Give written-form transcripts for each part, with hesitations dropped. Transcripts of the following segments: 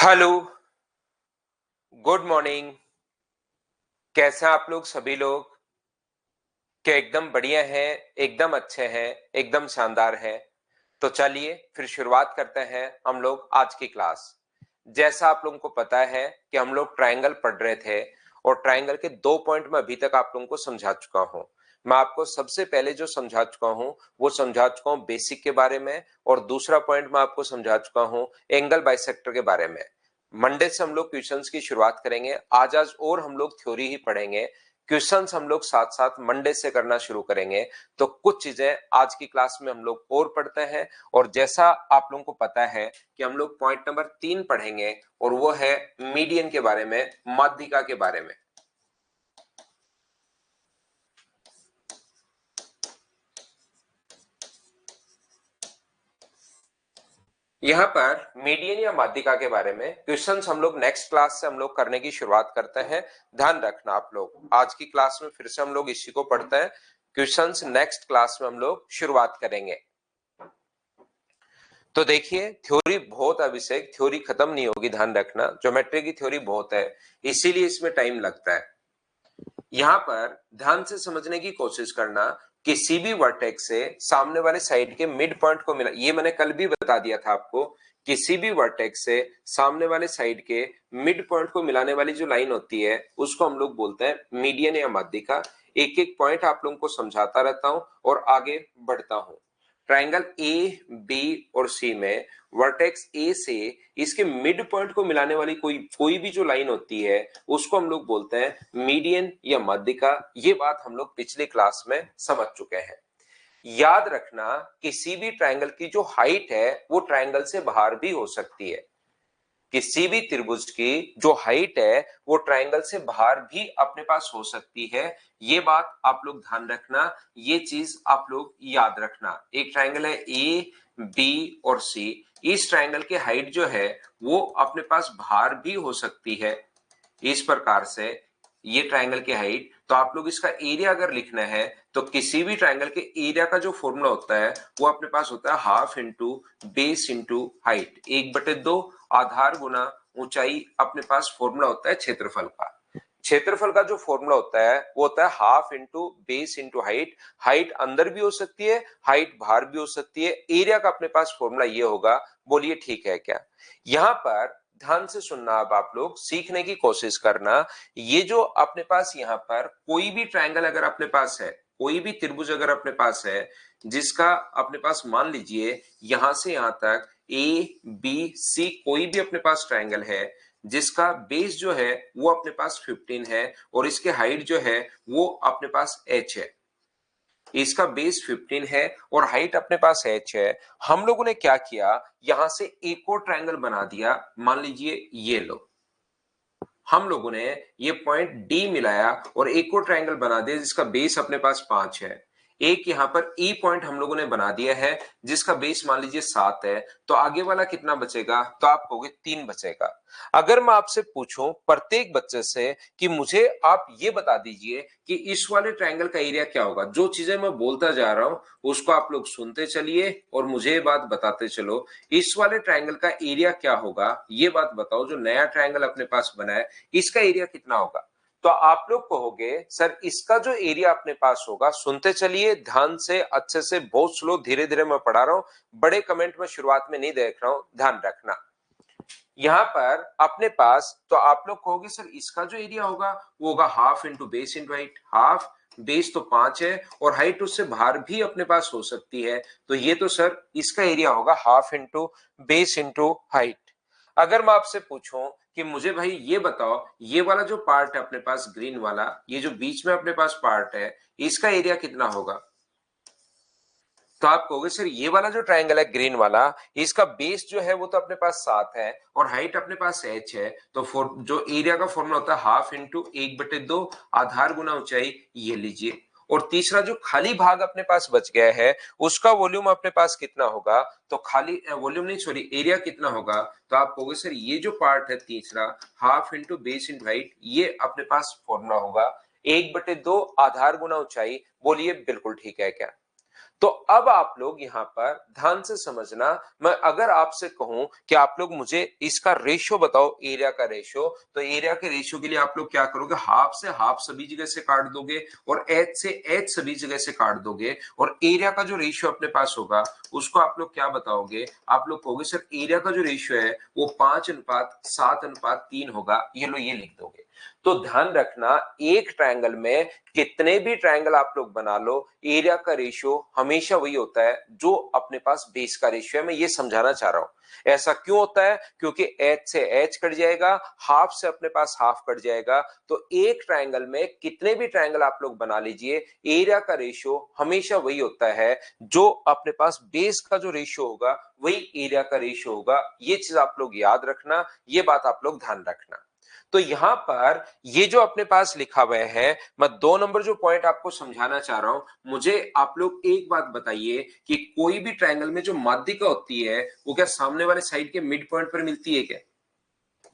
Hello, good morning. कैसे हैं आप लोग सभी लोग? क्या एकदम बढ़िया हैं, एकदम अच्छे हैं, एकदम शानदार है। तो चलिए फिर शुरुआत करते हैं हम लोग आज की क्लास। जैसा आप लोगों को पता है कि हम लोग ट्रायंगल पढ़ रहे थे और ट्रायंगल के 2 पॉइंट में अभी तक आप लोगों को समझा चुका हूं। मैं आपको सबसे पहले जो समझा चुका हूं वो समझा चुका हूं बेसिक के बारे में, और दूसरा पॉइंट मैं आपको समझा चुका हूं एंगल बाइसेक्टर के बारे में। मंडे से हम लोग क्वेश्चंस की शुरुआत करेंगे। आज और हम लोग थ्योरी ही पढ़ेंगे। क्वेश्चंस हम लोग साथ साथ मंडे से करना शुरू करेंगे। तो कुछ चीजें आज की क्लास में हम लोग और पढ़ते हैं, और जैसा आप लोगों को पता है कि हम लोग पॉइंट नंबर 3 पढ़ेंगे, और वो है मीडियन के बारे में, माध्यिका के बारे में। यहाँ पर मीडियन या माध्यिका के बारे में क्वेश्चंस हम लोग नेक्स्ट क्लास से हम लोग करने की शुरुआत करते हैं। ध्यान रखना आप लोग, आज की क्लास में फिर से हम लोग इसी को पढ़ते हैं। क्वेश्चंस नेक्स्ट क्लास में हम लोग शुरुआत करेंगे। तो देखिए, थ्योरी बहुत, अभिषेक थ्योरी खत्म नहीं होगी, ध्यान रखना। ज्योमेट्री की थ्योरी बहुत है, इसीलिए इसमें टाइम लगता है। यहां पर ध्यान से समझने की कोशिश करना, किसी भी वर्टेक्स से सामने वाले साइड के मिड पॉइंट को मिला, ये मैंने कल भी बता दिया था आपको। किसी भी वर्टेक्स से सामने वाले साइड के मिड पॉइंट को मिलाने वाली जो लाइन होती है उसको हम लोग बोलते हैं मीडियन या माध्यिका। एक एक पॉइंट आप लोगों को समझाता रहता हूं और आगे बढ़ता हूं। ट्रायंगल ए, बी और सी में वर्टेक्स ए से इसके मिड पॉइंट को मिलाने वाली कोई भी जो लाइन होती है उसको हम लोग बोलते हैं मीडियन या माध्यिका। ये बात हम लोग पिछले क्लास में समझ चुके हैं। याद रखना, किसी भी ट्रायंगल की जो हाइट है वो ट्रायंगल से बाहर भी हो सकती है। किसी भी त्रिभुज की जो हाइट है वो ट्रायंगल से बाहर भी अपने पास हो सकती है। ये बात आप लोग ध्यान रखना, ये चीज आप लोग याद रखना। एक ट्रायंगल है ए, बी और सी। इस ट्रायंगल की हाइट जो है वो अपने पास बाहर भी हो सकती है। इस प्रकार से ये ट्रायंगल की हाइट, तो आप लोग इसका एरिया अगर लिखना है तो किसी भी ट्रायंगल के एरिया का जो फॉर्मूला होता है वो अपने पास होता है half into base into height, 1/2 आधार गुना ऊंचाई। अपने पास फॉर्मूला होता है क्षेत्रफल का। क्षेत्रफल का जो फॉर्मूला होता है वो होता है half into base into height. Height अंदर भी हो सकती है, हाइट बाहर भी हो सकती है। एरिया का अपने पास फॉर्मूला ये होगा। बोलिए ठीक है क्या? यहां पर ध्यान से सुनना, अब आप लोग सीखने की कोशिश करना। ये जो अपने पास यहाँ पर कोई भी ट्रायंगल अगर अपने पास है, कोई भी त्रिभुज अगर अपने पास है, जिसका अपने पास मान लीजिए यहां से यहां तक ए बी सी कोई भी अपने पास ट्रायंगल है, जिसका बेस जो है वो अपने पास 15 है और इसके हाइट जो है वो अपने पास h है। इसका बेस 15 है और हाइट अपने पास h है। हम लोगों ने क्या किया, यहां से एक और ट्रायंगल बना दिया। मान लीजिए ये लो, हम लोगों ने ये पॉइंट डी मिलाया और एक और ट्रायंगल बना दिया जिसका बेस अपने पास 5 है। एक यहां पर ई पॉइंट हम लोगों ने बना दिया है जिसका बेस मान लीजिए 7 है। तो आगे वाला कितना बचेगा? तो आप कहोगे 3 बचेगा। अगर मैं आपसे पूछूं प्रत्येक बच्चे से कि मुझे आप ये बता दीजिए कि इस वाले ट्रायंगल का एरिया क्या होगा, जो चीजें मैं बोलता जा रहा हूं उसको आप लोग सुनते चलिए और मुझे ये बात बताते चलो। इस वाले ट्रायंगल का एरिया क्या होगा, ये बात बताओ। जो नया ट्रायंगल अपने पास बना है इसका एरिया कितना होगा? तो आप लोग कहोगे सर इसका जो एरिया अपने पास होगा, सुनते चलिए ध्यान से, अच्छे से, बहुत स्लो, धीरे धीरे मैं पढ़ा रहा हूं। बड़े कमेंट में शुरुआत में नहीं देख रहा हूं, ध्यान रखना। यहां पर अपने पास, तो आप लोग कहोगे सर इसका जो एरिया होगा वो होगा half into base into height. Half, base तो 5 है और हाइट उससे बाहर भी अपने पास हो सकती है, तो ये तो सर इसका एरिया होगा half into base into height. अगर मैं आपसे पूछूं कि मुझे भाई ये बताओ, ये वाला जो पार्ट है अपने पास ग्रीन वाला, ये जो बीच में अपने पास पार्ट है, इसका एरिया कितना होगा? तो आप कहोगे सर ये वाला जो ट्रायंगल है ग्रीन वाला, इसका बेस जो है वो तो अपने पास 7 है और हाइट अपने पास h है। तो जो एरिया का फॉर्मूला होता है हाफ इंटू 1/2 आधार गुना ऊंचाई, ये लीजिए। और तीसरा जो खाली भाग अपने पास बच गया है उसका वॉल्यूम अपने पास कितना होगा? तो खाली वॉल्यूम नहीं, सॉरी, एरिया कितना होगा? तो आप कहोगे सर ये जो पार्ट है तीसरा, half into base into height, ये अपने पास फॉर्मूला होगा 1/2 आधार गुना ऊंचाई। बोलिए बिल्कुल ठीक है क्या? तो अब आप लोग यहां पर ध्यान से समझना, मैं अगर आपसे कहूं कि आप लोग मुझे इसका रेशियो बताओ, एरिया का रेशियो, तो एरिया के रेशियो के लिए आप लोग क्या करोगे, हाफ से हाफ सभी जगह से काट दोगे और एच से एच सभी जगह से काट दोगे, और एरिया का जो रेशियो अपने पास होगा उसको आप लोग क्या बताओगे, आप लोग कहोगे सर एरिया का जो रेशियो है वो 5:7:3 होगा, ये लो ये लिख दोगे। तो ध्यान रखना, एक ट्रायंगल में कितने भी ट्रायंगल आप लोग बना लो, एरिया का रेशियो हमेशा वही होता है जो अपने पास बेस का रेशियो है। मैं ये समझाना चाह रहा हूं, ऐसा क्यों होता है, क्योंकि एच से एच कट जाएगा, हाफ से अपने पास हाफ कट जाएगा। तो एक ट्रायंगल में कितने भी ट्रायंगल आप लोग बना लीजिए, एरिया का रेशियो हमेशा वही होता है जो अपने पास बेस का जो रेशियो होगा वही एरिया का रेशियो होगा। ये चीज आप लोग याद रखना, ये बात आप लोग ध्यान रखना। तो यहां पर ये जो अपने पास लिखा हुआ है, मैं 2 नंबर जो पॉइंट आपको समझाना चाह रहा हूं, मुझे आप लोग एक बात बताइए कि कोई भी ट्रायंगल में जो माध्यिका होती है वो क्या सामने वाले साइड के मिड पॉइंट पर मिलती है क्या?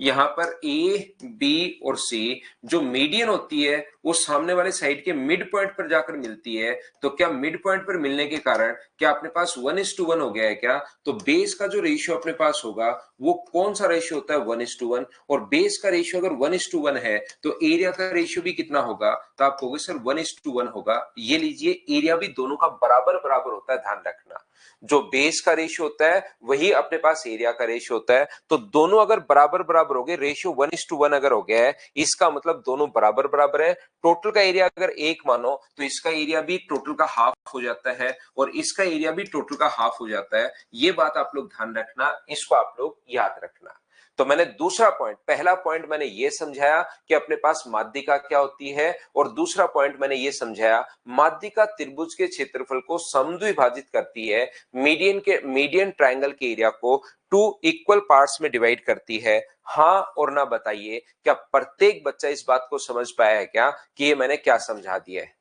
यहां पर ए बी और सी जो मीडियन होती है वो सामने वाले साइड के मिड पॉइंट पर जाकर मिलती है। तो क्या मिड पॉइंट पर मिलने के कारण क्या अपने पास 1:1 हो गया है क्या? तो बेस का जो रेशियो अपने पास होगा वो कौन सा रेशियो होता है, 1:1, और बेस का रेशियो अगर 1:1 है तो एरिया का रेशियो भी कितना होगा, तो आप कहोगे सर 1:1 होगा। ये लीजिए, एरिया भी दोनों का बराबर बराबर होता है, ध्यान रखना, जो बेस का रेशियो होता है वही अपने पास एरिया का रेशियो होता है। तो दोनों अगर बराबर बराबर हो गए, रेशियो 1:1 अगर हो गया है, इसका मतलब दोनों बराबर बराबर है। टोटल का एरिया अगर 1 मानो तो इसका एरिया भी टोटल का हाफ हो जाता है और इसका एरिया भी टोटल का हाफ हो जाता है। ये बात आप लोग ध्यान रखना, इसको आप लोग याद रखना। तो मैंने दूसरा पॉइंट, पहला पॉइंट मैंने ये समझाया कि अपने पास माध्यिका क्या होती है, और दूसरा पॉइंट मैंने ये समझाया माध्यिका त्रिभुज के क्षेत्रफल को समद्विभाजित करती है, मीडियन ट्रायंगल के एरिया को 2 इक्वल पार्ट्स में डिवाइड करती है। हाँ और ना बताइए, क्या प्रत्येक बच्चा इस बात को समझ पाया है क्या कि ये मैंने क्या समझा दिया है?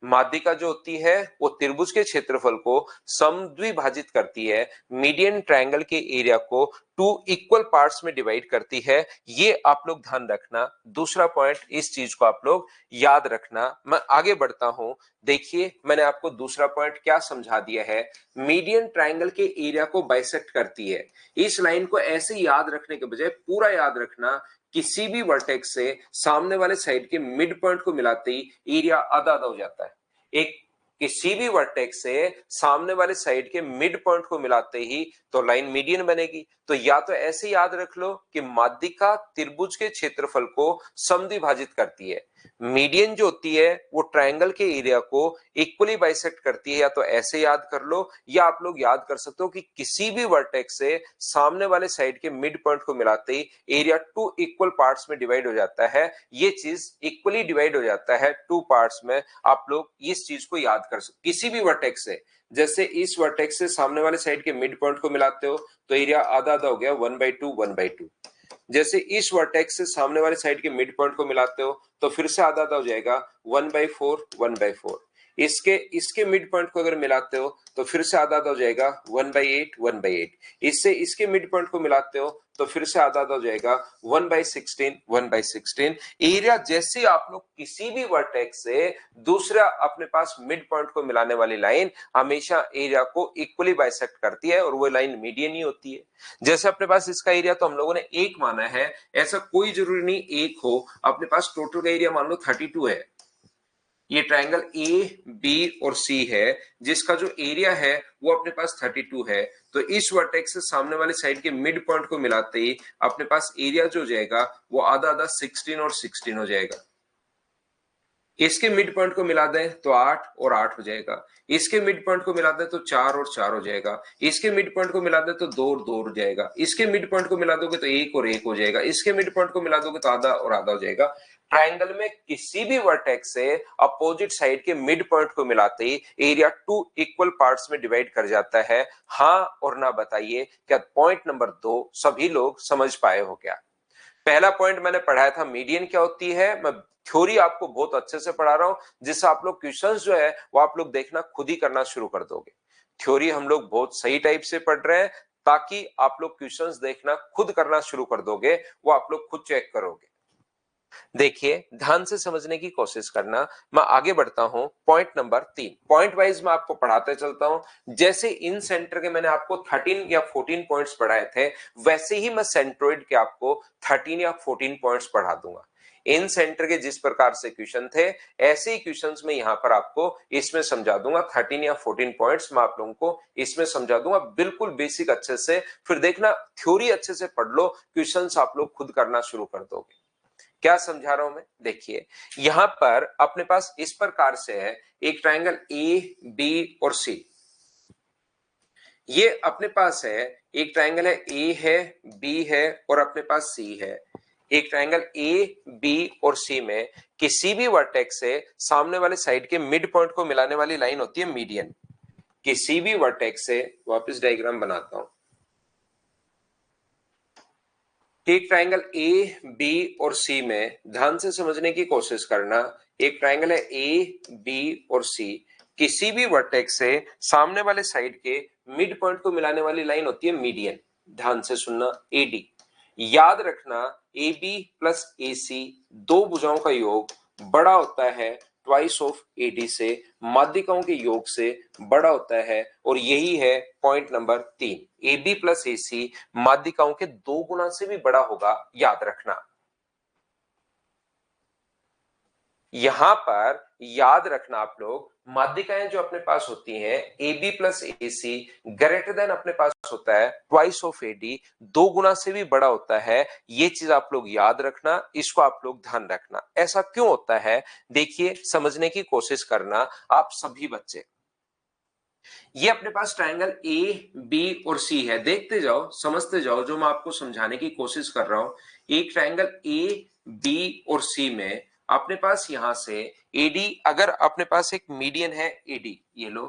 माध्यिका जो होती है वो त्रिभुज के क्षेत्रफल को समद्विभाजित करती है, मीडियन ट्रायंगल के एरिया को 2 इक्वल पार्ट्स में डिवाइड करती है। ये आप लोग ध्यान रखना, दूसरा पॉइंट इस चीज को आप लोग याद रखना। मैं आगे बढ़ता हूं, देखिए मैंने आपको दूसरा पॉइंट क्या समझा दिया है, मीडियन ट्रायंगल के एरिया को बाइसेक्ट करती है। इस लाइन को ऐसे याद रखने के बजाय पूरा याद रखना, किसी भी वर्टेक्स से सामने वाले साइड के मिड पॉइंट को मिलाते ही एरिया आधा आधा हो जाता है। एक किसी भी वर्टेक्स से सामने वाले साइड के मिड पॉइंट को मिलाते ही तो लाइन मीडियन बनेगी। तो या तो ऐसे याद रख लो कि माध्यिका त्रिभुज के क्षेत्रफल को समद्विभाजित करती है, मीडियन जो होती है वो ट्रायंगल के एरिया को इक्वली बाइसेक्ट करती है, या तो ऐसे याद कर लो, या आप लोग याद कर सकते हो कि किसी भी वर्टेक्स से सामने वाले साइड के मिड पॉइंट को मिलाते ही एरिया 2 इक्वल पार्ट्स में डिवाइड हो जाता है। ये चीज इक्वली डिवाइड हो जाता है 2 पार्ट्स में, आप लोग इस चीज को याद कर सकते। किसी भी वर्टेक्स से, जैसे इस वर्टेक्स से सामने वाले साइड के मिड पॉइंट को मिलाते हो तो एरिया आधा आधा हो गया, 1/2 1/2। जैसे इस वर्टेक्स से सामने वाले साइड के मिड पॉइंट को मिलाते हो तो फिर से आधा आधा हो जाएगा, 1/4 1/4। इसके इसके मिड पॉइंट को अगर मिलाते हो तो फिर से आधा आधा हो जाएगा, 1/8 1/8। इससे इसके मिड पॉइंट को मिलाते हो तो फिर से आधा आधा हो जाएगा, 1/16 1/16। एरिया जैसे आप लोग किसी भी वर्टेक्स से दूसरा अपने पास मिड पॉइंट को मिलाने वाली लाइन हमेशा एरिया को इक्वली बाइसेक्ट करती है, और वो लाइन मीडियन ही होती है। जैसे अपने पास इसका एरिया तो हम लोगों ने 1 माना है, ऐसा कोई जरूरी नहीं 1 हो, अपने पास टोटल का एरिया मान लो 32 है। ये ट्रायंगल ए बी और सी है जिसका जो एरिया है वो अपने पास 32 है। तो इस वर्टेक्स से सामने वाले साइड के मिड पॉइंट को मिलाते ही अपने पास एरिया जो हो जाएगा वो आधा आधा 16 और 16 हो जाएगा। इसके मिड पॉइंट को मिला दें तो 8 और 8 हो जाएगा, इसके मिड पॉइंट को मिला दें तो 4 और 4 हो जाएगा, इसके मिड पॉइंट को मिला दें तो 2 और 2 हो जाएगा, इसके मिड पॉइंट को मिला दोगे तो 1 और 1 हो जाएगा, इसके मिड पॉइंट को मिला दोगे तो आधा और आधा हो जाएगा। ट्रायंगल में किसी भी वर्टेक्स से अपोजिट साइड के मिड पॉइंट को मिलाते ही एरिया 2 इक्वल पार्ट्स में डिवाइड कर जाता है। हाँ और ना बताइए, क्या पॉइंट नंबर 2 सभी लोग समझ पाए हो क्या? पहला पॉइंट मैंने पढ़ाया था मीडियन क्या होती है, मैं थ्योरी आपको बहुत अच्छे से पढ़ा रहा हूं, जिससे आप लोग क्वेश्चंस जो है वो आप लोग देखना खुद ही करना शुरू कर दोगे। थ्योरी हम लोग बहुत सही टाइप से पढ़ रहे हैं ताकि आप लोग क्वेश्चंस देखना खुद करना शुरू कर दोगे, वो आप लोग खुद चेक करोगे। देखिए, ध्यान से समझने की कोशिश करना। मैं आगे बढ़ता हूं, पॉइंट नंबर 3। पॉइंट वाइज मैं आपको पढ़ाते चलता हूं। जैसे इन सेंटर के मैंने आपको 13 या 14 पॉइंट्स पढ़ाए थे, वैसे ही मैं सेंट्रोइड के आपको 13 या 14 पॉइंट्स पढ़ा दूंगा। इन सेंटर के जिस प्रकार से क्वेश्चन थे, ऐसे ही क्वेश्चंस में यहां पर आपको इसमें समझा दूंगा। 13 या 14 पॉइंट्स मैं आप लोगों को इसमें समझा दूंगा, बिल्कुल बेसिक अच्छे से। फिर देखना, थ्योरी अच्छे से पढ़ लो, क्वेश्चंस आप लोग खुद करना शुरू कर दोगे। क्या समझा रहा हूं मैं? देखिए, यहां पर अपने पास इस प्रकार से है एक ट्रायंगल ए, बी और सी। ये अपने पास है एक ट्रायंगल है, ए है, बी है और अपने पास सी है। एक ट्रायंगल ए, बी और सी में किसी भी वर्टेक्स से सामने वाले साइड के मिड पॉइंट को मिलाने वाली लाइन होती है मीडियन। किसी भी वर्टेक्स से, वापस डायग्राम बनाता हूं, एक ट्रायंगल ए, बी और सी में ध्यान से समझने की कोशिश करना। एक ट्रायंगल है ए, बी और सी, किसी भी वर्टेक्स से सामने वाले साइड के मिड पॉइंट को मिलाने वाली लाइन होती है मीडियन। ध्यान से सुनना, एडी। याद रखना, ए बी प्लस ए सी दो भुजाओं का योग बड़ा होता है ट्वाइस ऑफ एडी से, माध्यिकाओं के योग से बड़ा होता है। और यही है point number 3, A B plus A C माध्यिकाओं के 2 गुना से भी बड़ा होगा, याद रखना। यहां पर याद रखना आप लोग, माध्यिकाएं जो अपने पास होती हैं A B plus A C greater than अपने पास होता है ट्वाइस ऑफ एडी, 2 गुना से भी बड़ा होता है। ये चीज आप लोग याद रखना, इसको आप लोग ध्यान रखना। ऐसा क्यों होता है? देखिए, समझने की कोशिश करना आप सभी बच्चे। ये अपने पास ट्रायंगल ए, बी और सी है, देखते जाओ, समझते जाओ जो मैं आपको समझाने की कोशिश कर रहा हूं। एक ट्रायंगल ए, बी और सी में अपने पास यहां से एडी, अगर अपने पास एक मीडियन है एडी, ये लो,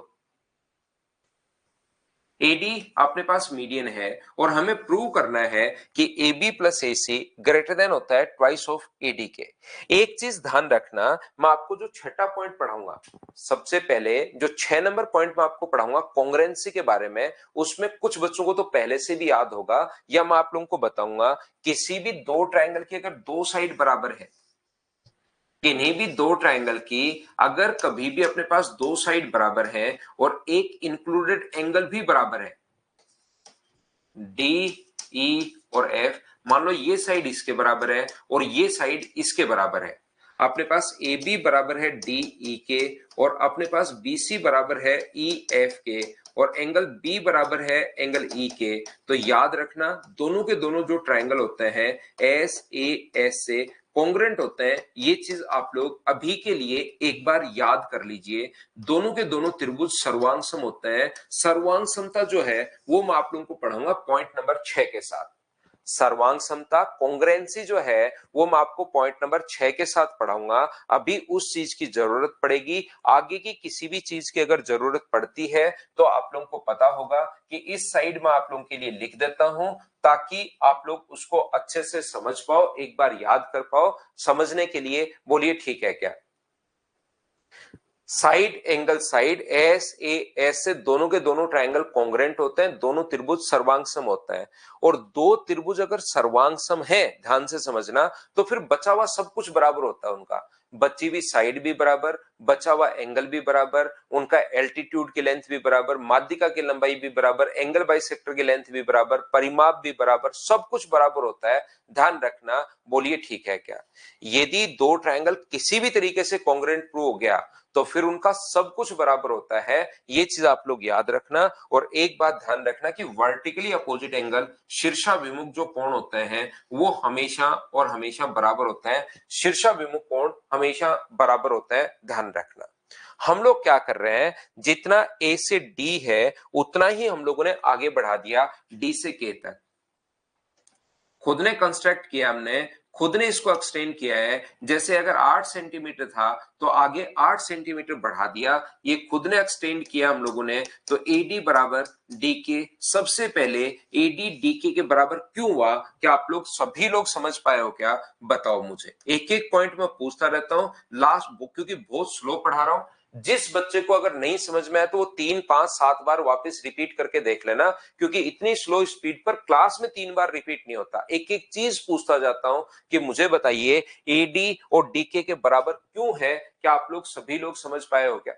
एडी अपने पास मीडियन है और हमें प्रूव करना है कि A B plus A C greater than होता है ट्वाइस ऑफ एडी के। एक चीज ध्यान रखना, मैं आपको जो छठा पॉइंट पढ़ाऊंगा, सबसे पहले जो 6 नंबर पॉइंट मैं आपको पढ़ाऊंगा कॉन्ग्रुएंसी के बारे में, उसमें कुछ बच्चों को तो पहले से भी याद होगा, या मैं आप लोगों को बताऊंगा, किसी भी दो ट्रायंगल की अगर दो साइड बराबर है, किन्हीं भी दो ट्रायंगल की अगर कभी भी अपने पास दो साइड बराबर है और एक इंक्लूडेड एंगल भी बराबर है, डी, ई और एफ, मान लो ये साइड इसके बराबर है और ये साइड इसके बराबर है, अपने पास ए बी बराबर है डी ई के और अपने पास बी सी बराबर है ई एफ के और एंगल बी बराबर है एंगल ई के, तो याद रखना दोनों के दोनों जो ट्रायंगल होते हैं एस ए एस से कॉन्ग्रुएंट होते हैं। ये चीज आप लोग अभी के लिए एक बार याद कर लीजिए। दोनों के दोनों त्रिभुज सर्वांग सम होते हैं। सर्वांग समता जो है वो मैं आप लोगों को पढ़ाऊंगा पॉइंट नंबर 6 के साथ। सर्वांग समता, कॉन्ग्रुएंसी जो है वो मैं आपको पॉइंट नंबर 6 के साथ पढ़ाऊंगा। अभी उस चीज की जरूरत पड़ेगी, आगे की किसी भी चीज की अगर जरूरत पड़ती है तो आप लोगों को पता होगा कि इस साइड में आप लोगों के लिए लिख देता हूं, ताकि आप लोग उसको अच्छे से समझ पाओ, एक बार याद कर पाओ। समझने के लिए बोलिए ठीक है क्या? Side angle side S A S से दोनों के दोनों ट्रायंगल कॉन्ग्रुएंट होते हैं, दोनों त्रिभुज सर्वांग सम होता है। और दो त्रिभुज अगर सर्वांग सम है, ध्यान से समझना, तो फिर बचा हुआ सब कुछ बराबर होता है उनका। बची हुई साइड भी बराबर, बचा हुआ एंगल भी बराबर, उनका एल्टीट्यूड की लेंथ भी बराबर, माध्यिका की लंबाई भी बराबर, एंगल बाइसेक्टर की लेंथ भी बराबर, परिमाप भी बराबर, सब कुछ बराबर होता है। ध्यान रखना, बोलिए ठीक है क्या? यदि दो ट्रायंगल किसी भी तरीके से कॉन्ग्रुएंट प्रूव हो गया तो फिर उनका सब कुछ बराबर होता है। ये चीज आप लोग याद रखना। और एक बात ध्यान रखना कि वर्टिकली अपोजिट एंगल, शीर्षाभिमुख जो कोण होते हैं वो हमेशा और हमेशा बराबर होता है। शीर्षाभिमुख कोण हमेशा बराबर होता है, ध्यान रखना। हम लोग क्या कर रहे हैं, जितना ए से डी है उतना ही हम लोगों ने आगे बढ़ा दिया डी से के तक। खुद ने कंस्ट्रक्ट किया, हमने खुद ने इसको एक्सटेंड किया है। जैसे अगर 8 सेंटीमीटर था तो आगे 8 सेंटीमीटर बढ़ा दिया, ये खुद ने एक्सटेंड किया हम लोगों ने। तो एडी बराबर डी के, सबसे पहले एडी डी के बराबर क्यों हुआ? क्या आप लोग सभी लोग समझ पाए हो क्या? बताओ मुझे। एक एक पॉइंट में पूछता रहता हूं लास्ट बुक, क्योंकि बहुत स्लो पढ़ा रहा हूं। जिस बच्चे को अगर नहीं समझ में आए तो वो 3, 5, 7 बार वापस रिपीट करके देख लेना, क्योंकि इतनी स्लो स्पीड पर क्लास में 3 बार रिपीट नहीं होता। एक एक चीज पूछता जाता हूं कि मुझे बताइए एडी और डीके के बराबर क्यों है। क्या आप लोग सभी लोग समझ पाए हो क्या?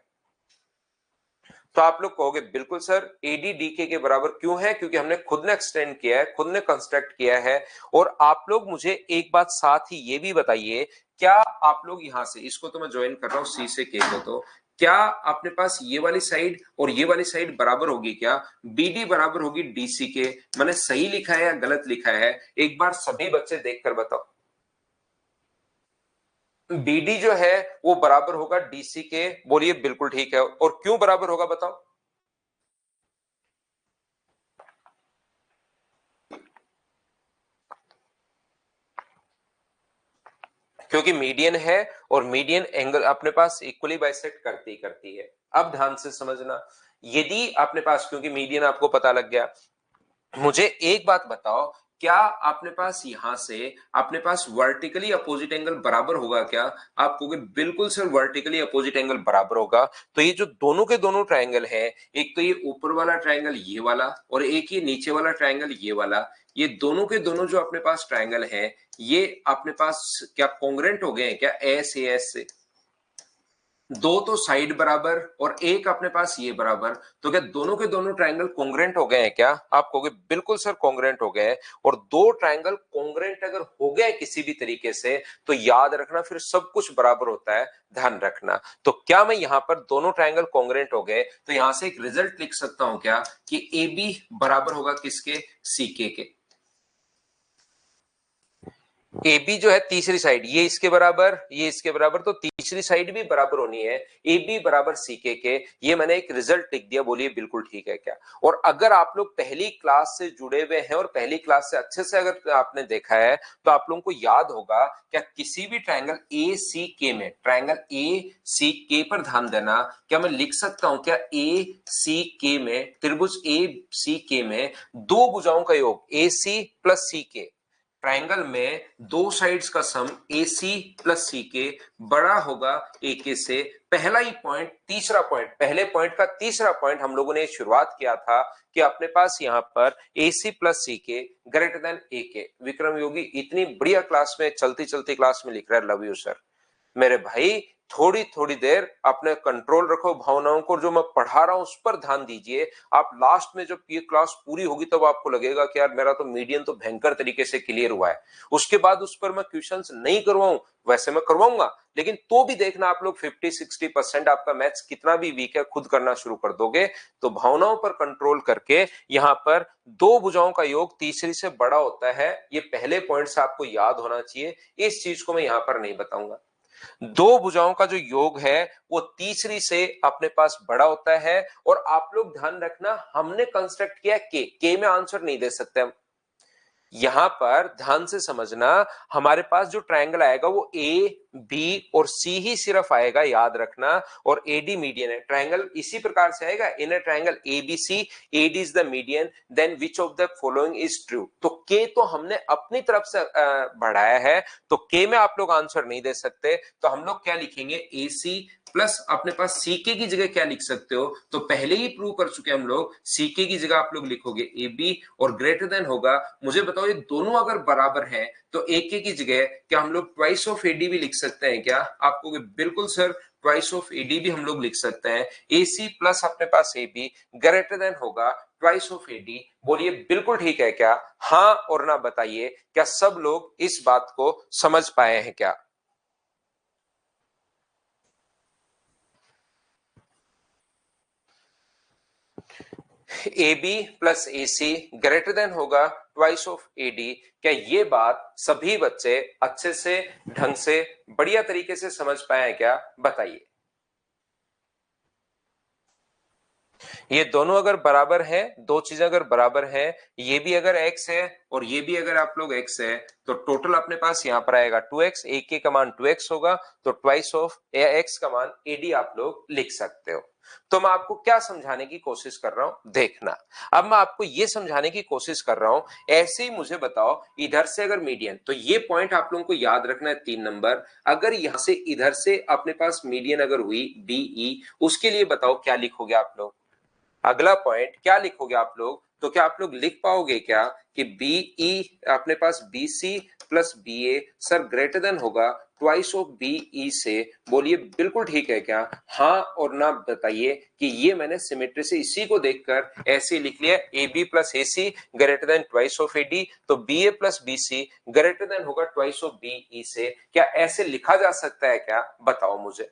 तो आप लोग कहोगे बिल्कुल सर, एडी डीके के बराबर क्यों है? क्योंकि हमने खुद ने एक्सटेंड किया है, खुद ने कंस्ट्रक्ट किया है। और आप लोग मुझे एक बात साथ ही ये भी बताइए, क्या आप लोग यहां से, इसको तो मैं ज्वाइन कर रहा हूं सी से के को, तो क्या अपने पास ये वाली साइड और ये वाली साइड बराबर होगी क्या? बीडी बराबर होगी डीसी के। मैंने सही लिखा है या गलत लिखा है? एक बार सभी बच्चे देखकर बताओ। बीडी जो है वो बराबर होगा डीसी के। बोलिए बिल्कुल ठीक है। और क्यों बराबर होगा बताओ? क्योंकि मीडियन है और मीडियन एंगल अपने पास इक्वली बाइसेक्ट करती है। अब ध्यान से समझना, यदि अपने पास, क्योंकि मीडियन आपको पता लग गया, मुझे एक बात बताओ, क्या अपने पास यहां से अपने पास वर्टिकली अपोजिट एंगल बराबर होगा क्या? आप कहोगे बिल्कुल सर वर्टिकली अपोजिट एंगल बराबर होगा। तो ये जो दोनों के दोनों ट्रायंगल है, एक तो ये ऊपर वाला ट्रायंगल ये वाला और एक ये नीचे वाला ट्रायंगल ये वाला, ये दोनों के दोनों जो अपने पास ट्रायंगल है, ये अपने पास क्या कॉन्ग्रेंट हो गए हैं क्या? एस ए एस से दो तो साइड बराबर और एक अपने पास ये बराबर, तो क्या दोनों के दोनों ट्रायंगल कॉन्ग्रेंट हो गए हैं क्या? आप कहोगे बिल्कुल सर कॉन्ग्रेंट हो गए। और दो ट्रायंगल कॉन्ग्रेंट अगर हो गए किसी भी तरीके से, तो याद रखना फिर सब कुछ बराबर होता है, ध्यान रखना। तो क्या मैं यहां पर दोनों ट्रायंगल कॉन्ग्रेंट हो गए, तो यहां से एक रिजल्ट लिख सकता हूं क्या कि ए बी बराबर होगा किसके? सीके के। ए बी जो है तीसरी साइड, ये इसके बराबर ये इसके बराबर, तो तीसरी साइड भी बराबर होनी है। ए बी बराबर सी के ये मैंने एक रिजल्ट लिख दिया। बोलिए बिल्कुल ठीक है क्या? और अगर आप लोग पहली क्लास से जुड़े हुए हैं और पहली क्लास से अच्छे से अगर आपने देखा है, तो आप लोगों को याद होगा क्या किसी भी ट्रायंगल ए सी के में, ट्रायंगल ए सी के पर ध्यान देना, क्या मैं लिख सकता हूं क्या ए सी के में, त्रिभुज ए सी के में दो भुजाओं का योग ए सी प्लस सी के, ट्रायंगल में दो साइड्स का सम ए सी प्लस सी के बड़ा होगा ए के से। पहला ही पॉइंट, तीसरा पॉइंट, पहले पॉइंट का तीसरा पॉइंट हम लोगों ने शुरुआत किया था कि अपने पास यहां पर ए सी प्लस सी के ग्रेटर देन ए के। विक्रम योगी इतनी बढ़िया क्लास में, चलती चलती क्लास में लिख रहा है, लव यू सर। मेरे भाई थोड़ी थोड़ी देर अपने कंट्रोल रखो भावनाओं को, जो मैं पढ़ा रहा हूं उस पर ध्यान दीजिए। आप लास्ट में जब ये क्लास पूरी होगी तब आपको लगेगा कि यार मेरा तो मीडियन तो भयंकर तरीके से क्लियर हुआ है। उसके बाद उस पर मैं क्वेश्चंस नहीं करवाऊं, वैसे मैं करवाऊंगा, लेकिन तो भी देखना आप लोग 50-60% आपका मैथ्स कितना भी वीक है खुद करना शुरू कर दोगे। तो भावनाओं पर कंट्रोल करके यहां पर दो भुजाओं का योग तीसरी से बड़ा होता है, ये पहले पॉइंट से आपको याद होना चाहिए। इस चीज को मैं यहां पर नहीं बताऊंगा। दो भुजाओं का जो योग है वो तीसरी से अपने पास बड़ा होता है। और आप लोग ध्यान रखना, हमने कंस्ट्रक्ट किया के में आंसर नहीं दे सकते हम। यहां पर ध्यान से समझना, हमारे पास जो ट्रायंगल आएगा वो ए बी और सी ही सिर्फ आएगा, याद रखना। और एडी मीडियन है, ट्रायंगल इसी प्रकार से आएगा in a triangle ABC, AD is the median, then which of the following is true. तो के तो हमने अपनी तरफ से बढ़ाया है, तो के में आप लोग आंसर नहीं दे सकते। तो हम लोग क्या लिखेंगे? ए सी प्लस अपने पास सीके की जगह क्या लिख सकते हो? तो पहले ही प्रूव कर चुके हम लोग, सीके की जगह आप लोग लिखोगे ए बी और ग्रेटर देन होगा। मुझे बताओ ये दोनों अगर बराबर हैं तो एक की जगह क्या हम लोग ट्वाइस ऑफ एडी भी लिख सकते हैं क्या? आपको बिल्कुल सर ट्वाइस ऑफ एडी भी हम लोग लिख सकते हैं। ए सी प्लस अपने पास ए बी ग्रेटर देन होगा ट्वाइस ऑफ एडी। बोलिए बिल्कुल ठीक है क्या? हाँ और ना बताइए, क्या सब लोग इस बात को समझ पाए हैं क्या? A B plus A C greater than होगा ट्वाइस ऑफ ए डी। क्या ये बात सभी बच्चे अच्छे से, ढंग से, बढ़िया तरीके से समझ पाए हैं क्या? बताइए। ये दोनों अगर बराबर है, दो चीजें अगर बराबर है, ये भी अगर x है और ये भी अगर आप लोग x है, तो टोटल अपने पास यहां पर आएगा 2x, एक के का मान 2x होगा, तो ट्वाइस ऑफ x का मान ad आप लोग लिख सकते हो। तो मैं आपको क्या समझाने की कोशिश कर रहा हूं देखना। अब मैं आपको यह समझाने की कोशिश कर रहा हूं, ऐसे ही मुझे बताओ इधर से अगर मीडियन, तो ये पॉइंट आप लोगों को याद रखना है 3 नंबर। अगर यहां से इधर से अपने पास मीडियन अगर हुई बीई, उसके लिए बताओ क्या लिखोगे आप लोग। अगला पॉइंट क्या लिखोगे आप लोग, तो क्या आप लोग लिख पाओगे क्या कि बीई अपने पास BC plus BA sir greater than होगा ट्वाइस ऑफ बीई से। बोलिए बिल्कुल ठीक है क्या, हाँ और ना बताइए कि ये मैंने सिमेट्री से इसी को देखकर ऐसे लिख लिया, A B plus A C greater than twice of A D, तो B A plus B C greater than होगा ट्वाइस ऑफ बीई से। क्या ऐसे लिखा जा सकता है क्या, बताओ मुझे,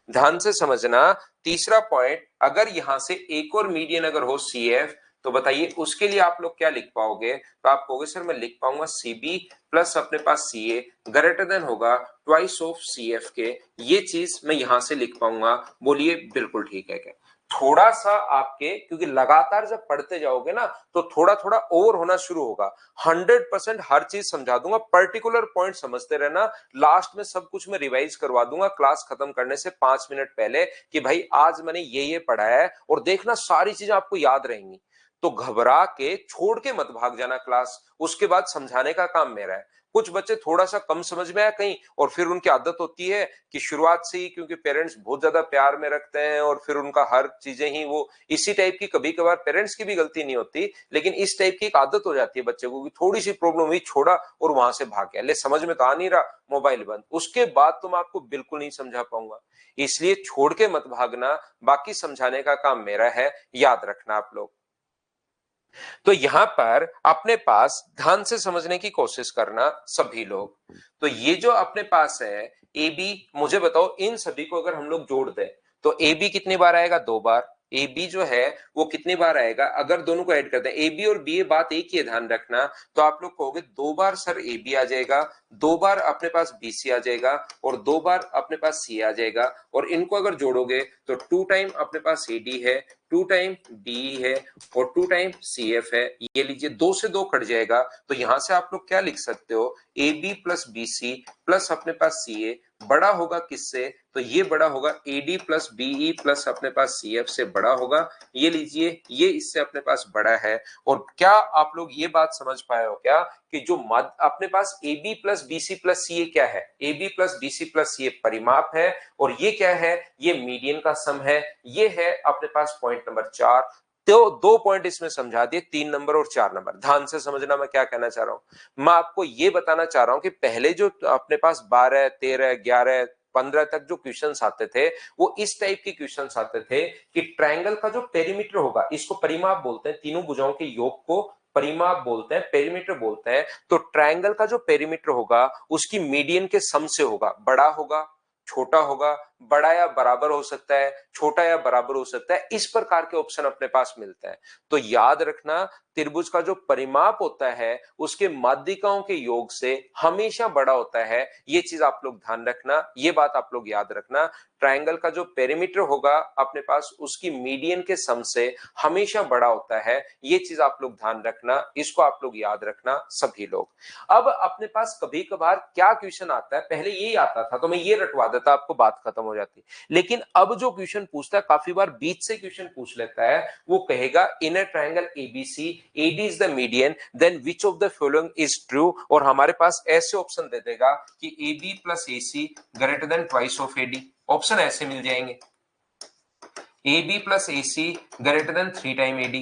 ध्यान से समझना। तीसरा पॉइंट, अगर यहां से एक और मीडियन अगर हो सी एफ, तो बताइए उसके लिए आप लोग क्या लिख पाओगे, तो आप कहोगे सर मैं लिख पाऊंगा सी बी प्लस अपने पास सी ए ग्रेटर देन होगा ट्वाइस ऑफ सी एफ के, ये चीज मैं यहां से लिख पाऊंगा। बोलिए बिल्कुल ठीक है क्या। थोड़ा सा आपके, क्योंकि लगातार जब पढ़ते जाओगे ना तो थोड़ा थोड़ा ओवर होना शुरू होगा। 100% हर चीज समझा दूंगा, पर्टिकुलर पॉइंट समझते रहना। लास्ट में सब कुछ मैं रिवाइज करवा दूंगा क्लास खत्म करने से 5 मिनट पहले कि भाई आज मैंने ये पढ़ा है, और देखना सारी चीजें आपको याद रहेंगी। तो घबरा के छोड़ के मत भाग जाना क्लास, उसके बाद समझाने का काम मेरा है। कुछ बच्चे थोड़ा सा कम समझ में आया कहीं, और फिर उनकी आदत होती है कि शुरुआत से ही, क्योंकि पेरेंट्स बहुत ज्यादा प्यार में रखते हैं और फिर उनका हर चीजें ही वो इसी टाइप की, कभी कभार पेरेंट्स की भी गलती नहीं होती, लेकिन इस टाइप की एक आदत हो जाती है बच्चे को कि थोड़ी सी प्रॉब्लम हुई छोड़ा और वहां से भाग गया, ले समझ में तो आ नहीं रहा, मोबाइल बंद, उसके बाद तो मैं आपको बिल्कुल नहीं समझा पाऊंगा। इसलिए छोड़ के मत भागना, बाकी समझाने का काम मेरा है, याद रखना आप लोग। तो यहां पर अपने पास ध्यान से समझने की कोशिश करना सभी लोग। तो ये जो अपने पास है ए बी, मुझे बताओ इन सभी को अगर हम लोग जोड़ दें तो ए बी कितनी बार आएगा, 2 बार। ए बी जो है वो कितनी बार आएगा, अगर दोनों को ऐड करते हैं ए बी और बी ए, बात एक ही है ध्यान रखना, तो आप लोग कहोगे 2 बार सर ए बी आ जाएगा, 2 बार अपने पास बी सी आ जाएगा, और 2 बार अपने पास सी आ जाएगा। और इनको अगर जोड़ोगे तो 2 टाइम अपने पास ए डी है, 2 टाइम बी है, और 2 टाइम सी एफ है। ये लीजिए 2 से 2 कट जाएगा, तो यहां से आप लोग क्या लिख सकते हो, A B plus B C plus अपने पास सी ए बड़ा होगा किससे, तो ये बड़ा होगा A D plus B E plus अपने पास सी एफ से बड़ा होगा। ये लीजिए ये इससे अपने पास बड़ा है। और क्या आप लोग ये बात समझ पाए हो क्या कि जो अपने पास A B plus B C plus C A क्या है, A B plus B C plus C A परिमाप है, और ये क्या है, ये मीडियन का सम है। ये है अपने पास पॉइंट नंबर 4। तो 2 पॉइंट इसमें समझा दिए, 3 नंबर और 4 नंबर। ध्यान से समझना मैं क्या कहना चाह रहा हूं। मैं आपको ये बताना चाह रहा हूं कि पहले जो अपने पास 12, 13, 11, 15 तक जो क्वेश्चंस आते थे, वो इस टाइप के क्वेश्चंस आते थे कि ट्रायंगल का जो पेरीमीटर होगा, इसको परिमाप बोलते हैं, तीनों भुजाओं के योग को परिमाप बोलते हैं, पेरीमीटर बोलते हैं। तो ट्रायंगल का जो पेरीमीटर होगा उसकी मीडियन के सम से होगा, बड़ा होगा, छोटा होगा, बड़ा या बराबर हो सकता है, छोटा या बराबर हो सकता है, इस प्रकार के ऑप्शन अपने पास मिलते हैं। तो याद रखना, त्रिभुज का जो परिमाप होता है उसके माध्यिकाओं के योग से हमेशा बड़ा होता है। ये चीज आप लोग ध्यान रखना, ये बात आप लोग याद रखना। ट्रायंगल का जो पेरीमीटर होगा अपने पास उसकी मीडियन के सम से हमेशा बड़ा होता है। ये चीज आप लोग ध्यान रखना, इसको आप लोग याद रखना सभी लोग। अब अपने पास कभी कभार क्या क्वेश्चन आता है, पहले यही आता था तो मैं ये रटवा देता, आपको बात खत्म हो जाती। लेकिन अब जो क्वेश्चन पूछता है, काफी बार बीच से क्वेश्चन पूछ लेता है, वो कहेगा in a triangle ABC AD is the median, then which of the following is true. और हमारे पास ऐसे ऑप्शन दे देगा कि A B plus A C greater than twice of AD. Option ऐसे मिल जाएंगे, A B plus A C greater than 3 time AD,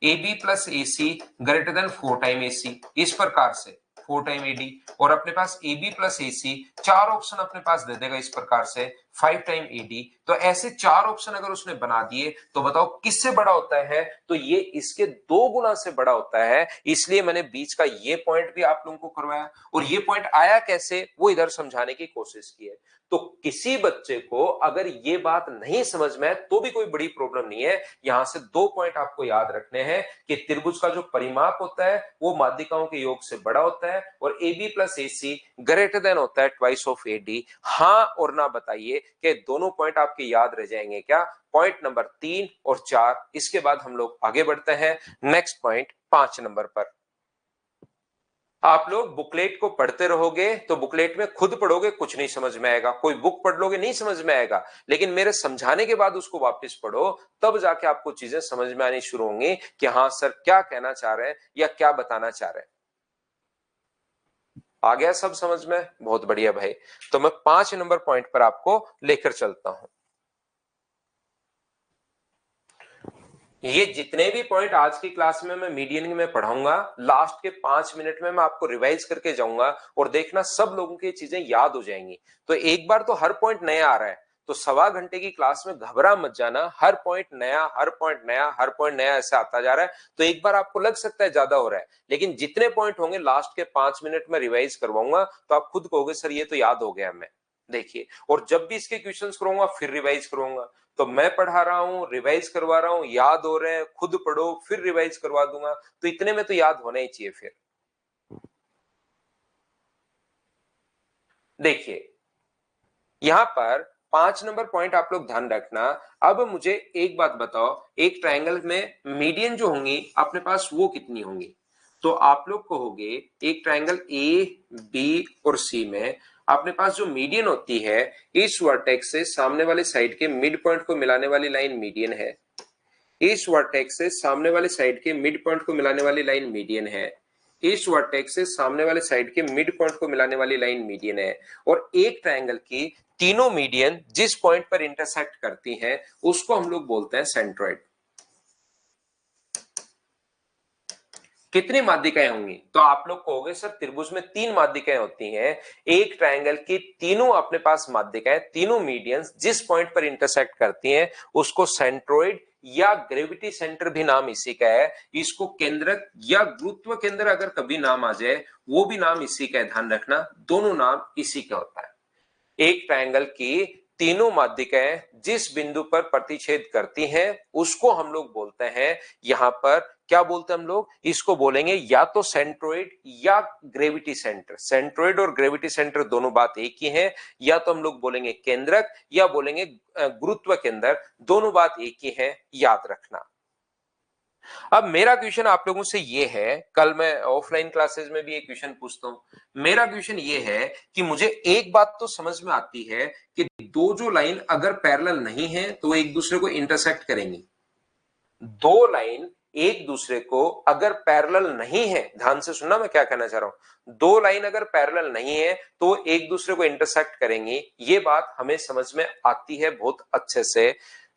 A B plus A C greater than 4 time A C, इस प्रकार से 4 time AD. और अपने पास A B plus A C 4 option अपने पास दे देगा इस प्रकार से 5 टाइम एडी। तो ऐसे 4 ऑप्शन अगर उसने बना दिए तो बताओ किससे बड़ा होता है, तो ये इसके 2 गुना से बड़ा होता है। इसलिए मैंने बीच का ये पॉइंट भी आप लोगों को करवाया, और ये पॉइंट आया कैसे वो इधर समझाने की कोशिश की है। तो किसी बच्चे को अगर ये बात नहीं समझ में तो भी कोई बड़ी प्रॉब्लम नहीं है। यहां से 2 पॉइंट आपको याद रखने हैं कि त्रिभुज का जो परिमाप होता है वो माध्यिकाओं के योग से बड़ा होता है, और A B plus A C greater than होता है ट्वाइस ऑफ ए डी। हाँ और ना बताइए कि दोनों पॉइंट आपके याद रह जाएंगे क्या, पॉइंट नंबर 3 और 4। इसके बाद हम लोग आगे बढ़ते हैं नेक्स्ट पॉइंट 5 नंबर पर। आप लोग बुकलेट को पढ़ते रहोगे तो बुकलेट में खुद पढ़ोगे कुछ नहीं समझ में आएगा, कोई बुक पढ़ लोगे नहीं समझ में आएगा, लेकिन मेरे समझाने के बाद उसको वापस पढ़ो, तब जाके आपको चीजें समझ में आनी शुरू होंगी कि हाँ सर क्या कहना चाह रहे हैं या क्या बताना चाह रहे हैं। आ गया सब समझ में? बहुत बढ़िया भाई। तो मैं 5 नंबर पॉइंट पर आपको लेकर चलता हूं। ये जितने भी पॉइंट आज की क्लास में मैं मीडियन में पढ़ाऊंगा, लास्ट के 5 मिनट में मैं आपको रिवाइज करके जाऊंगा और देखना सब लोगों की चीजें याद हो जाएंगी। तो एक बार तो हर पॉइंट नया आ रहा है, तो सवा घंटे की क्लास में घबरा मत जाना, हर पॉइंट नया, हर पॉइंट नया, हर पॉइंट नया ऐसे आता जा रहा है। तो एक बार आपको लग सकता है ज्यादा हो रहा है, लेकिन जितने पॉइंट होंगे लास्ट के 5 मिनट में रिवाइज करवाऊंगा तो आप खुद कहोगे सर ये तो याद हो गया हमें। देखिए, और जब भी इसके क्वेश्चंस करूंगा फिर रिवाइज करूंगा। तो मैं पढ़ा रहा हूं, रिवाइज करवा रहा हूं, याद हो रहे हैं, खुद पढ़ो फिर रिवाइज करवा दूंगा, तो इतने में तो याद होना ही चाहिए। फिर देखिए, यहां पर 5 नंबर पॉइंट आप लोग ध्यान रखना। अब मुझे एक बात बताओ, एक ट्रायंगल में मीडियन जो होंगी अपने पास वो कितनी होंगी? तो आप लोग कहोगे एक ट्रायंगल ए बी और सी में अपने पास जो मीडियन होती है, इस वर्टेक्स से सामने वाले साइड के मिड पॉइंट को मिलाने वाली लाइन मीडियन है। इस वर्टेक्स से सामने वाले साइड के मिड पॉइंट को मिलाने वाली लाइन मीडियन है। इस वर्टेक्स से सामने वाले साइड के मिड पॉइंट को मिलाने वाली लाइन मीडियन है। और एक ट्रायंगल की तीनों मीडियन जिस पॉइंट पर इंटरसेक्ट करती हैं उसको हम लोग बोलते हैं सेंट्रोइड। कितनी माध्यिकाएं होंगी? तो आप लोग कहोगे सर त्रिभुज में 3 माध्यिकाएं होती हैं। एक ट्रायंगल की तीनों अपने पास माध्यिकाएं, तीनों मीडियंस जिस पॉइंट पर इंटरसेक्ट करती हैं उसको सेंट्रोइड या ग्रेविटी सेंटर भी नाम इसी का है। इसको केंद्रक या गुरुत्व केंद्र अगर कभी नाम आ जाए वो भी नाम इसी का है, ध्यान रखना, दोनों नाम इसी का होता है। एक ट्रायंगल की तीनों माध्यिकाएं जिस बिंदु पर प्रतिच्छेद करती हैं उसको हम लोग बोलते हैं, यहां पर क्या बोलते हैं हम लोग? इसको बोलेंगे या तो सेंट्रोइड या ग्रेविटी सेंटर। सेंट्रोइड और ग्रेविटी सेंटर दोनों बात एक ही है। या तो हम लोग बोलेंगे केंद्रक या बोलेंगे गुरुत्व केंद्र, दोनों बात एक ही है, याद रखना। अब मेरा क्वेश्चन आप लोगों से ये है, कल मैं ऑफलाइन क्लासेस में भी एक क्वेश्चन पूछता हूं। मेरा क्वेश्चन ये है कि मुझे एक बात तो समझ में आती है कि दो जो लाइन अगर पैरेलल नहीं है तो एक दूसरे को इंटरसेक्ट करेंगी। दो लाइन एक दूसरे को अगर पैरेलल नहीं है, ध्यान से सुनना मैं क्या कहना चाह रहा हूं, दो लाइन अगर पैरेलल नहीं है तो एक दूसरे को इंटरसेक्ट करेंगी, ये बात हमें समझ में आती है बहुत अच्छे से।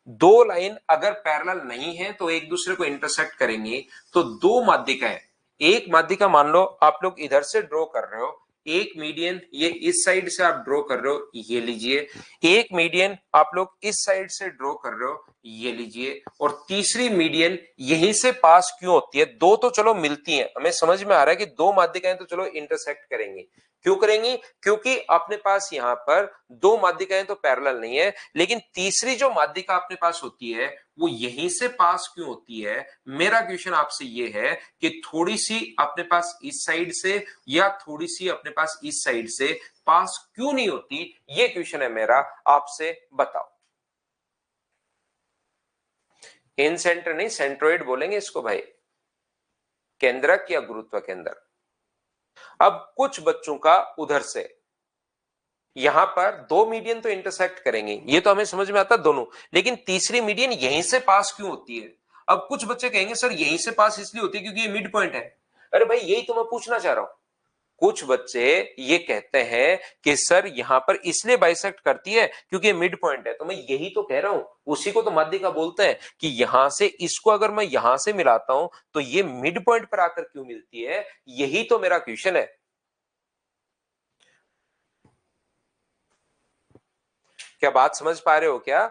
दो लाइन अगर पैरेलल नहीं है तो एक दूसरे को इंटरसेक्ट करेंगी, तो दो माध्यिकाएं, एक माध्यिका मान लो आप लोग इधर से ड्रॉ कर रहे हो, एक मीडियन ये इस साइड से आप ड्रॉ कर रहे हो, ये लीजिए। एक मीडियन आप लोग इस साइड से ड्रॉ कर रहे हो, ये लीजिए। और तीसरी मीडियन यहीं से पास क्यों होती है? दो तो चलो मिलती हैं, हमें समझ में आ रहा है कि दो माध्यिकाएं तो चलो इंटरसेक्ट करेंगी। क्यों करेंगी? क्योंकि अपने पास यहां पर दो माध्यिकाएं तो पैरेलल नहीं है, लेकिन तीसरी जो माध्यिका अपने पास होती है वो यहीं से पास क्यों होती है? मेरा क्वेश्चन आपसे ये है कि थोड़ी सी अपने पास इस साइड से या थोड़ी सी अपने पास इस साइड से पास क्यों नहीं होती? ये क्वेश्चन है मेरा, आपसे बताओ। इन सेंटर नहीं, सेंट्रोइड बोलेंगे इसको भाई, केंद्रक या गुरुत्व केंद्र। अब कुछ बच्चों का उधर से, यहां पर दो मीडियन तो इंटरसेक्ट करेंगे, ये तो हमें समझ में आता है दोनों, लेकिन तीसरी मीडियन यहीं से पास क्यों होती है? अब कुछ बच्चे कहेंगे सर यहीं से पास इसलिए होती है क्योंकि ये मिड पॉइंट है। अरे भाई यही तो मैं पूछना चाह रहा हूं। कुछ बच्चे ये कहते हैं कि सर यहां पर इसलिए बाइसेक्ट करती है क्योंकि मिड पॉइंट है, तो मैं यही तो कह रहा हूं, उसी को तो माध्यिका बोलते हैं कि यहां से इसको अगर मैं यहां से मिलाता हूं तो ये मिड पॉइंट पर आकर क्यों मिलती है? यही तो मेरा क्वेश्चन है। क्या बात समझ पा रहे हो क्या?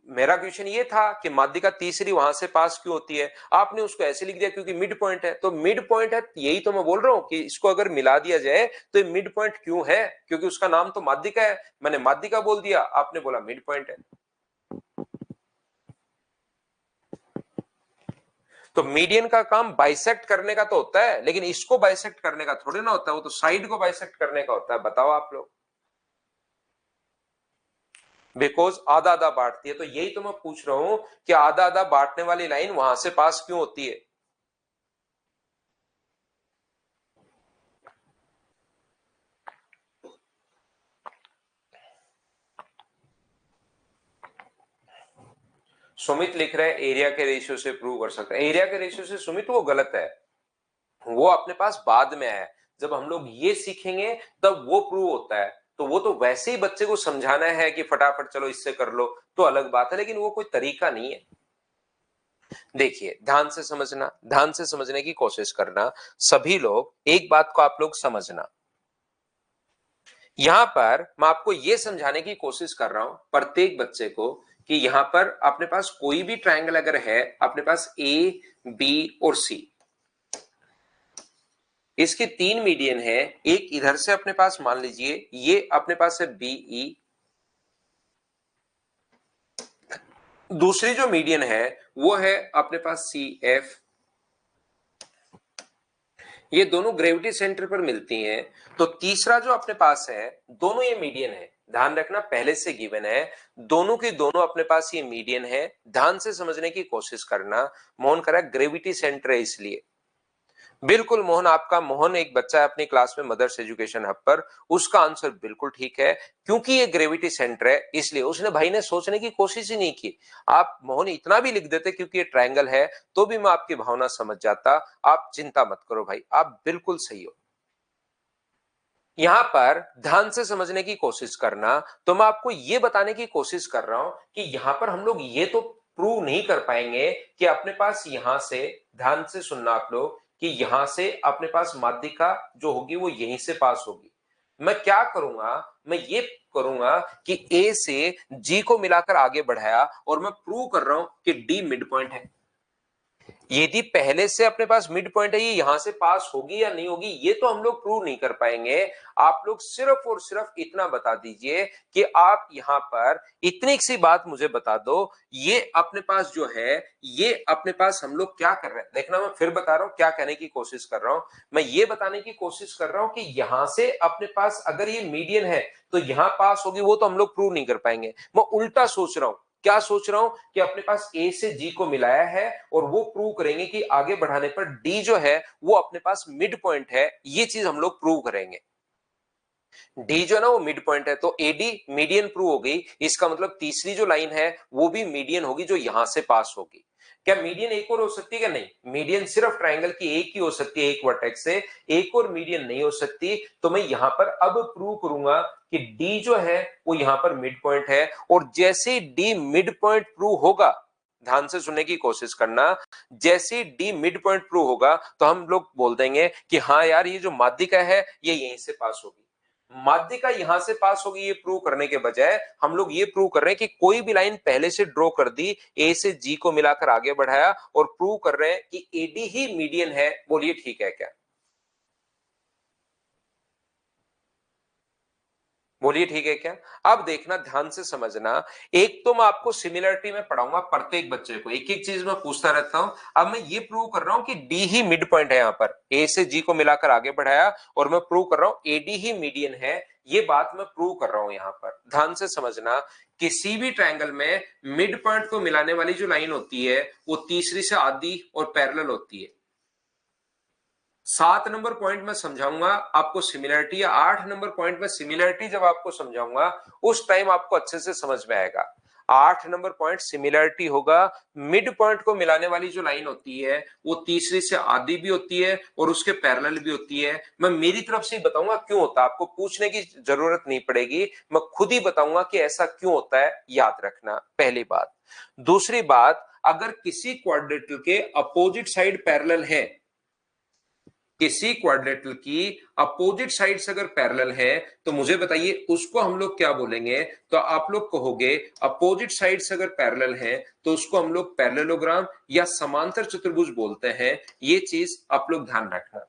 मेरा क्वेश्चन ये था कि माध्यिका तीसरी वहां से पास क्यों होती है, आपने उसको ऐसे लिख दिया क्योंकि मिड पॉइंट है। तो मिड पॉइंट है, यही तो मैं बोल रहा हूं कि इसको अगर मिला दिया जाए तो ये मिड पॉइंट क्यों है? क्योंकि उसका नाम तो माध्यिका है। मैंने माध्यिका बोल दिया, आपने बोला मिड पॉइंट है। तो मीडियन का काम बाइसेक्ट करने का तो होता है, लेकिन इसको बाइसेक्ट करने का थोड़ी ना होता है, वो तो साइड को बाइसेक्ट करने का होता है। बताओ आप लोग। बिकॉज आधा आधा बांटती है, तो यही तो मैं पूछ रहा हूं कि आधा आधा बांटने वाली लाइन वहां से पास क्यों होती है? सुमित लिख रहा है एरिया के रेशियो से प्रूव कर सकते हैं। एरिया के रेशियो से सुमित वो गलत है, वो अपने पास बाद में आया। जब हम लोग ये सीखेंगे तब वो प्रूव होता है। तो वो तो वैसे ही बच्चे को समझाना है कि फटाफट चलो इससे कर लो तो अलग बात है, लेकिन वो कोई तरीका नहीं है। देखिए ध्यान से समझना, ध्यान से समझने की कोशिश करना। सभी लोग एक बात को आप लोग समझना, यहां पर मैं आपको यह समझाने की कोशिश कर रहा हूं प्रत्येक बच्चे को कि यहां पर अपने पास कोई भी ट्रायंगल अगर है, अपने पास ए, बी और सी, इसके 3 मीडियन है। एक इधर से अपने पास मान लीजिए ये अपने पास है बीई, दूसरी जो मीडियन है वो है अपने पास सी एफ। ये दोनों ग्रेविटी सेंटर पर मिलती हैं। तो तीसरा जो अपने पास है, दोनों ये मीडियन है, ध्यान रखना पहले से गिवन है, दोनों के दोनों अपने पास ये मीडियन है। ध्यान से समझने की कोशिश करना। मोहन कह रहा है ग्रेविटी सेंटर है इसलिए। बिल्कुल मोहन, आपका मोहन एक बच्चा है अपनी क्लास में मदर्स एजुकेशन हब पर, उसका आंसर बिल्कुल ठीक है, क्योंकि ये ग्रेविटी सेंटर है इसलिए। उसने भाई ने सोचने की कोशिश ही नहीं की। आप मोहन इतना भी लिख देते क्योंकि ये ट्रायंगल है तो भी मैं आपकी भावना समझ जाता। आप चिंता मत करो भाई, आप बिल्कुल सही हो। यहां पर ध्यान से समझने की कोशिश करना। तो मैं आपको यह बताने की कोशिश कर रहा हूं कि यहां पर हम लोग ये तो प्रूव नहीं कर पाएंगे कि अपने पास यहां से, ध्यान से सुनना आप लोग, कि यहां से अपने पास माध्यिका जो होगी वो यहीं से पास होगी। मैं क्या करूंगा, मैं ये करूंगा कि ए से जी को मिलाकर आगे बढ़ाया और मैं प्रूव कर रहा हूं कि डी मिड पॉइंट है। यदि पहले से अपने पास मिड पॉइंट है, ये यहां से पास होगी या नहीं होगी ये तो हम लोग प्रूव नहीं कर पाएंगे। आप लोग सिर्फ और सिर्फ इतना बता दीजिए कि आप यहां पर इतनी सी बात मुझे बता दो, ये अपने पास जो है, ये अपने पास हम लोग क्या कर रहे हैं। देखना मैं फिर बता रहा हूं क्या कहने की कोशिश कर रहा हूं। मैं ये बताने की कोशिश कर रहा हूं कि यहां से अपने पास अगर ये मीडियन है तो यहां पास होगी, वो तो हम लोग प्रूव नहीं कर पाएंगे। मैं उल्टा सोच रहा हूं। क्या सोच रहा हूं कि अपने पास ए से जी को मिलाया है और वो प्रूव करेंगे कि आगे बढ़ाने पर डी जो है वो अपने पास मिड पॉइंट है। ये चीज हम लोग प्रूव करेंगे। डी जो है ना वो मिड पॉइंट है, तो एडी मीडियन प्रूव हो गई। इसका मतलब तीसरी जो लाइन है वो भी मीडियन होगी जो यहां से पास होगी। क्या मीडियन एक और हो सकती है क्या? नहीं, मीडियन सिर्फ ट्रायंगल की एक ही हो सकती है, एक वर्टेक्स से, एक और मीडियन नहीं हो सकती। तो मैं यहां पर अब प्रूव करूंगा कि डी जो है वो यहां पर मिड पॉइंट है। और जैसे डी मिड पॉइंट प्रूव होगा, ध्यान से सुनने की कोशिश करना, जैसे डी मिड पॉइंट प्रूव होगा तो हम लोग बोल देंगे कि हाँ यार ये जो माध्यिका है ये यहीं से पास होगी। माध्यिका यहां से पास होगी ये प्रूव करने के बजाय हम लोग ये प्रूव कर रहे हैं कि कोई भी लाइन पहले से ड्रॉ कर दी, ए से जी को मिलाकर आगे बढ़ाया और प्रूव कर रहे हैं कि एडी ही मीडियन है। बोलिए ठीक है क्या? बोलिए ठीक है क्या? अब देखना, ध्यान से समझना। एक तो मैं आपको सिमिलरिटी में पढ़ाऊंगा प्रत्येक बच्चे को, एक एक चीज मैं पूछता रहता हूं। अब मैं ये प्रूव कर रहा हूं कि डी ही मिड पॉइंट है, यहां पर ए से जी को मिलाकर आगे बढ़ाया और मैं प्रूव कर रहा हूं एडी ही मीडियन है। ये बात मैं प्रूव कर रहा हूं यहां पर। ध्यान से समझना, किसी भी ट्रायंगल में मिड पॉइंट को मिलाने वाली जो लाइन होती है वो तीसरी से आधी और पैरेलल होती है। 7 नंबर पॉइंट में समझाऊंगा आपको सिमिलरिटी, या 8 नंबर पॉइंट में सिमिलरिटी जब आपको समझाऊंगा उस टाइम आपको अच्छे से समझ में आएगा। 8 नंबर पॉइंट सिमिलरिटी होगा। मिड पॉइंट को मिलाने वाली जो लाइन होती है वो तीसरी से आधी भी होती है और उसके पैरेलल भी होती है। मैं मेरी तरफ से ही बताऊंगा क्यों होता है, आपको पूछने की जरूरत नहीं पड़ेगी, मैं खुद ही बताऊंगा कि ऐसा क्यों होता है। याद रखना पहली बात। दूसरी बात, अगर किसी क्वाड्रेटिल के अपोजिट साइड पैरेलल है, किसी क्वाड्रेटिल की अपोजिट साइड्स अगर पैरेलल है तो मुझे बताइए उसको हम लोग क्या बोलेंगे। तो आप लोग कहोगे अपोजिट साइड्स अगर पैरेलल है तो उसको हम लोग पैरेललोग्राम या समांतर चतुर्भुज बोलते हैं। ये चीज आप लोग ध्यान रखना।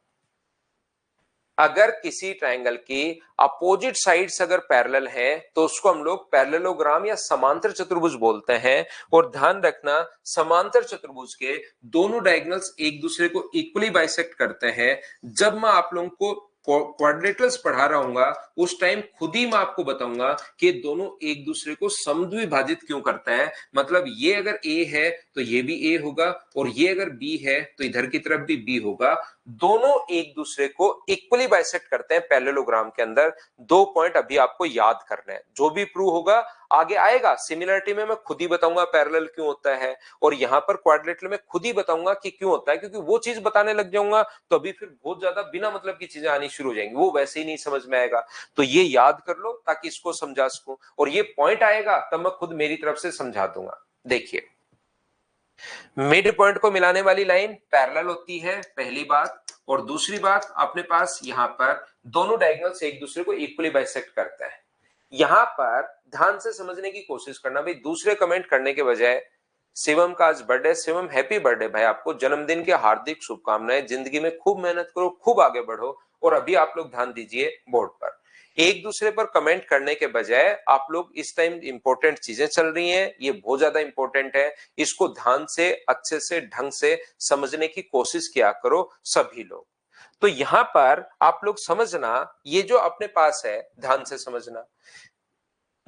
अगर किसी ट्रायंगल की अपोजिट साइड्स अगर पैरेलल है तो उसको हम लोग पैरेललोग्राम या समांतर चतुर्भुज बोलते हैं। और ध्यान रखना, समांतर चतुर्भुज के दोनों डायगोनल्स एक दूसरे को इक्वली बाइसेक्ट करते हैं। जब मैं आप लोगों को क्वाड्रेटर्स पढ़ा रहा हूंगा उस टाइम खुद ही मैं आपको बताऊंगा कि दोनों एक दूसरे को समद्विभाजित क्यों करता है। मतलब ये अगर ए है तो ये भी ए होगा और ये अगर बी है तो इधर की तरफ भी बी होगा। दोनों एक दूसरे को इक्वली बाइसेक्ट करते हैं पैरेललोग्राम के अंदर। 2 पॉइंट अभी आपको याद करना है, जो भी प्रूव होगा आगे आएगा। सिमिलरिटी में मैं खुद ही बताऊंगा पैरेलल क्यों होता है, और यहां पर क्वाड्रिलेटरल में खुद ही बताऊंगा कि क्यों होता है, क्योंकि वो चीज बताने लग जाऊंगा तो अभी फिर बहुत ज्यादा बिना मतलब की चीजें आनी शुरू हो जाएंगी, वो वैसे ही नहीं समझ में आएगा। तो ये याद कर लो ताकि इसको समझा सकूं, और ये पॉइंट आएगा तब मैं खुद मेरी तरफ से समझा दूंगा। देखिए, मिड पॉइंट को मिलाने वाली लाइन पैरेलल होती है, पहली बात। और दूसरी बात, अपने पास यहां पर दोनों डायगोनल्स एक दूसरे को इक्वली बाइसेक्ट करता है। यहां पर ध्यान से समझने की कोशिश करना भाई, दूसरे कमेंट करने के बजाय। शिवम का आज बर्थडे, शिवम हैप्पी बर्थडे भाई, आपको जन्मदिन की हार्दिक शुभकामनाएं। जिंदगी में खूब मेहनत करो, खूब आगे बढ़ो। और अभी आप लोग ध्यान दीजिए बोर्ड पर, एक दूसरे पर कमेंट करने के बजाय आप लोग इस टाइम इंपॉर्टेंट चीजें चल रही हैं, ये बहुत ज्यादा इंपॉर्टेंट है, इसको ध्यान से अच्छे से ढंग से समझने की कोशिश किया करो सभी लोग। तो यहां पर आप लोग समझना, ये जो अपने पास है ध्यान से समझना।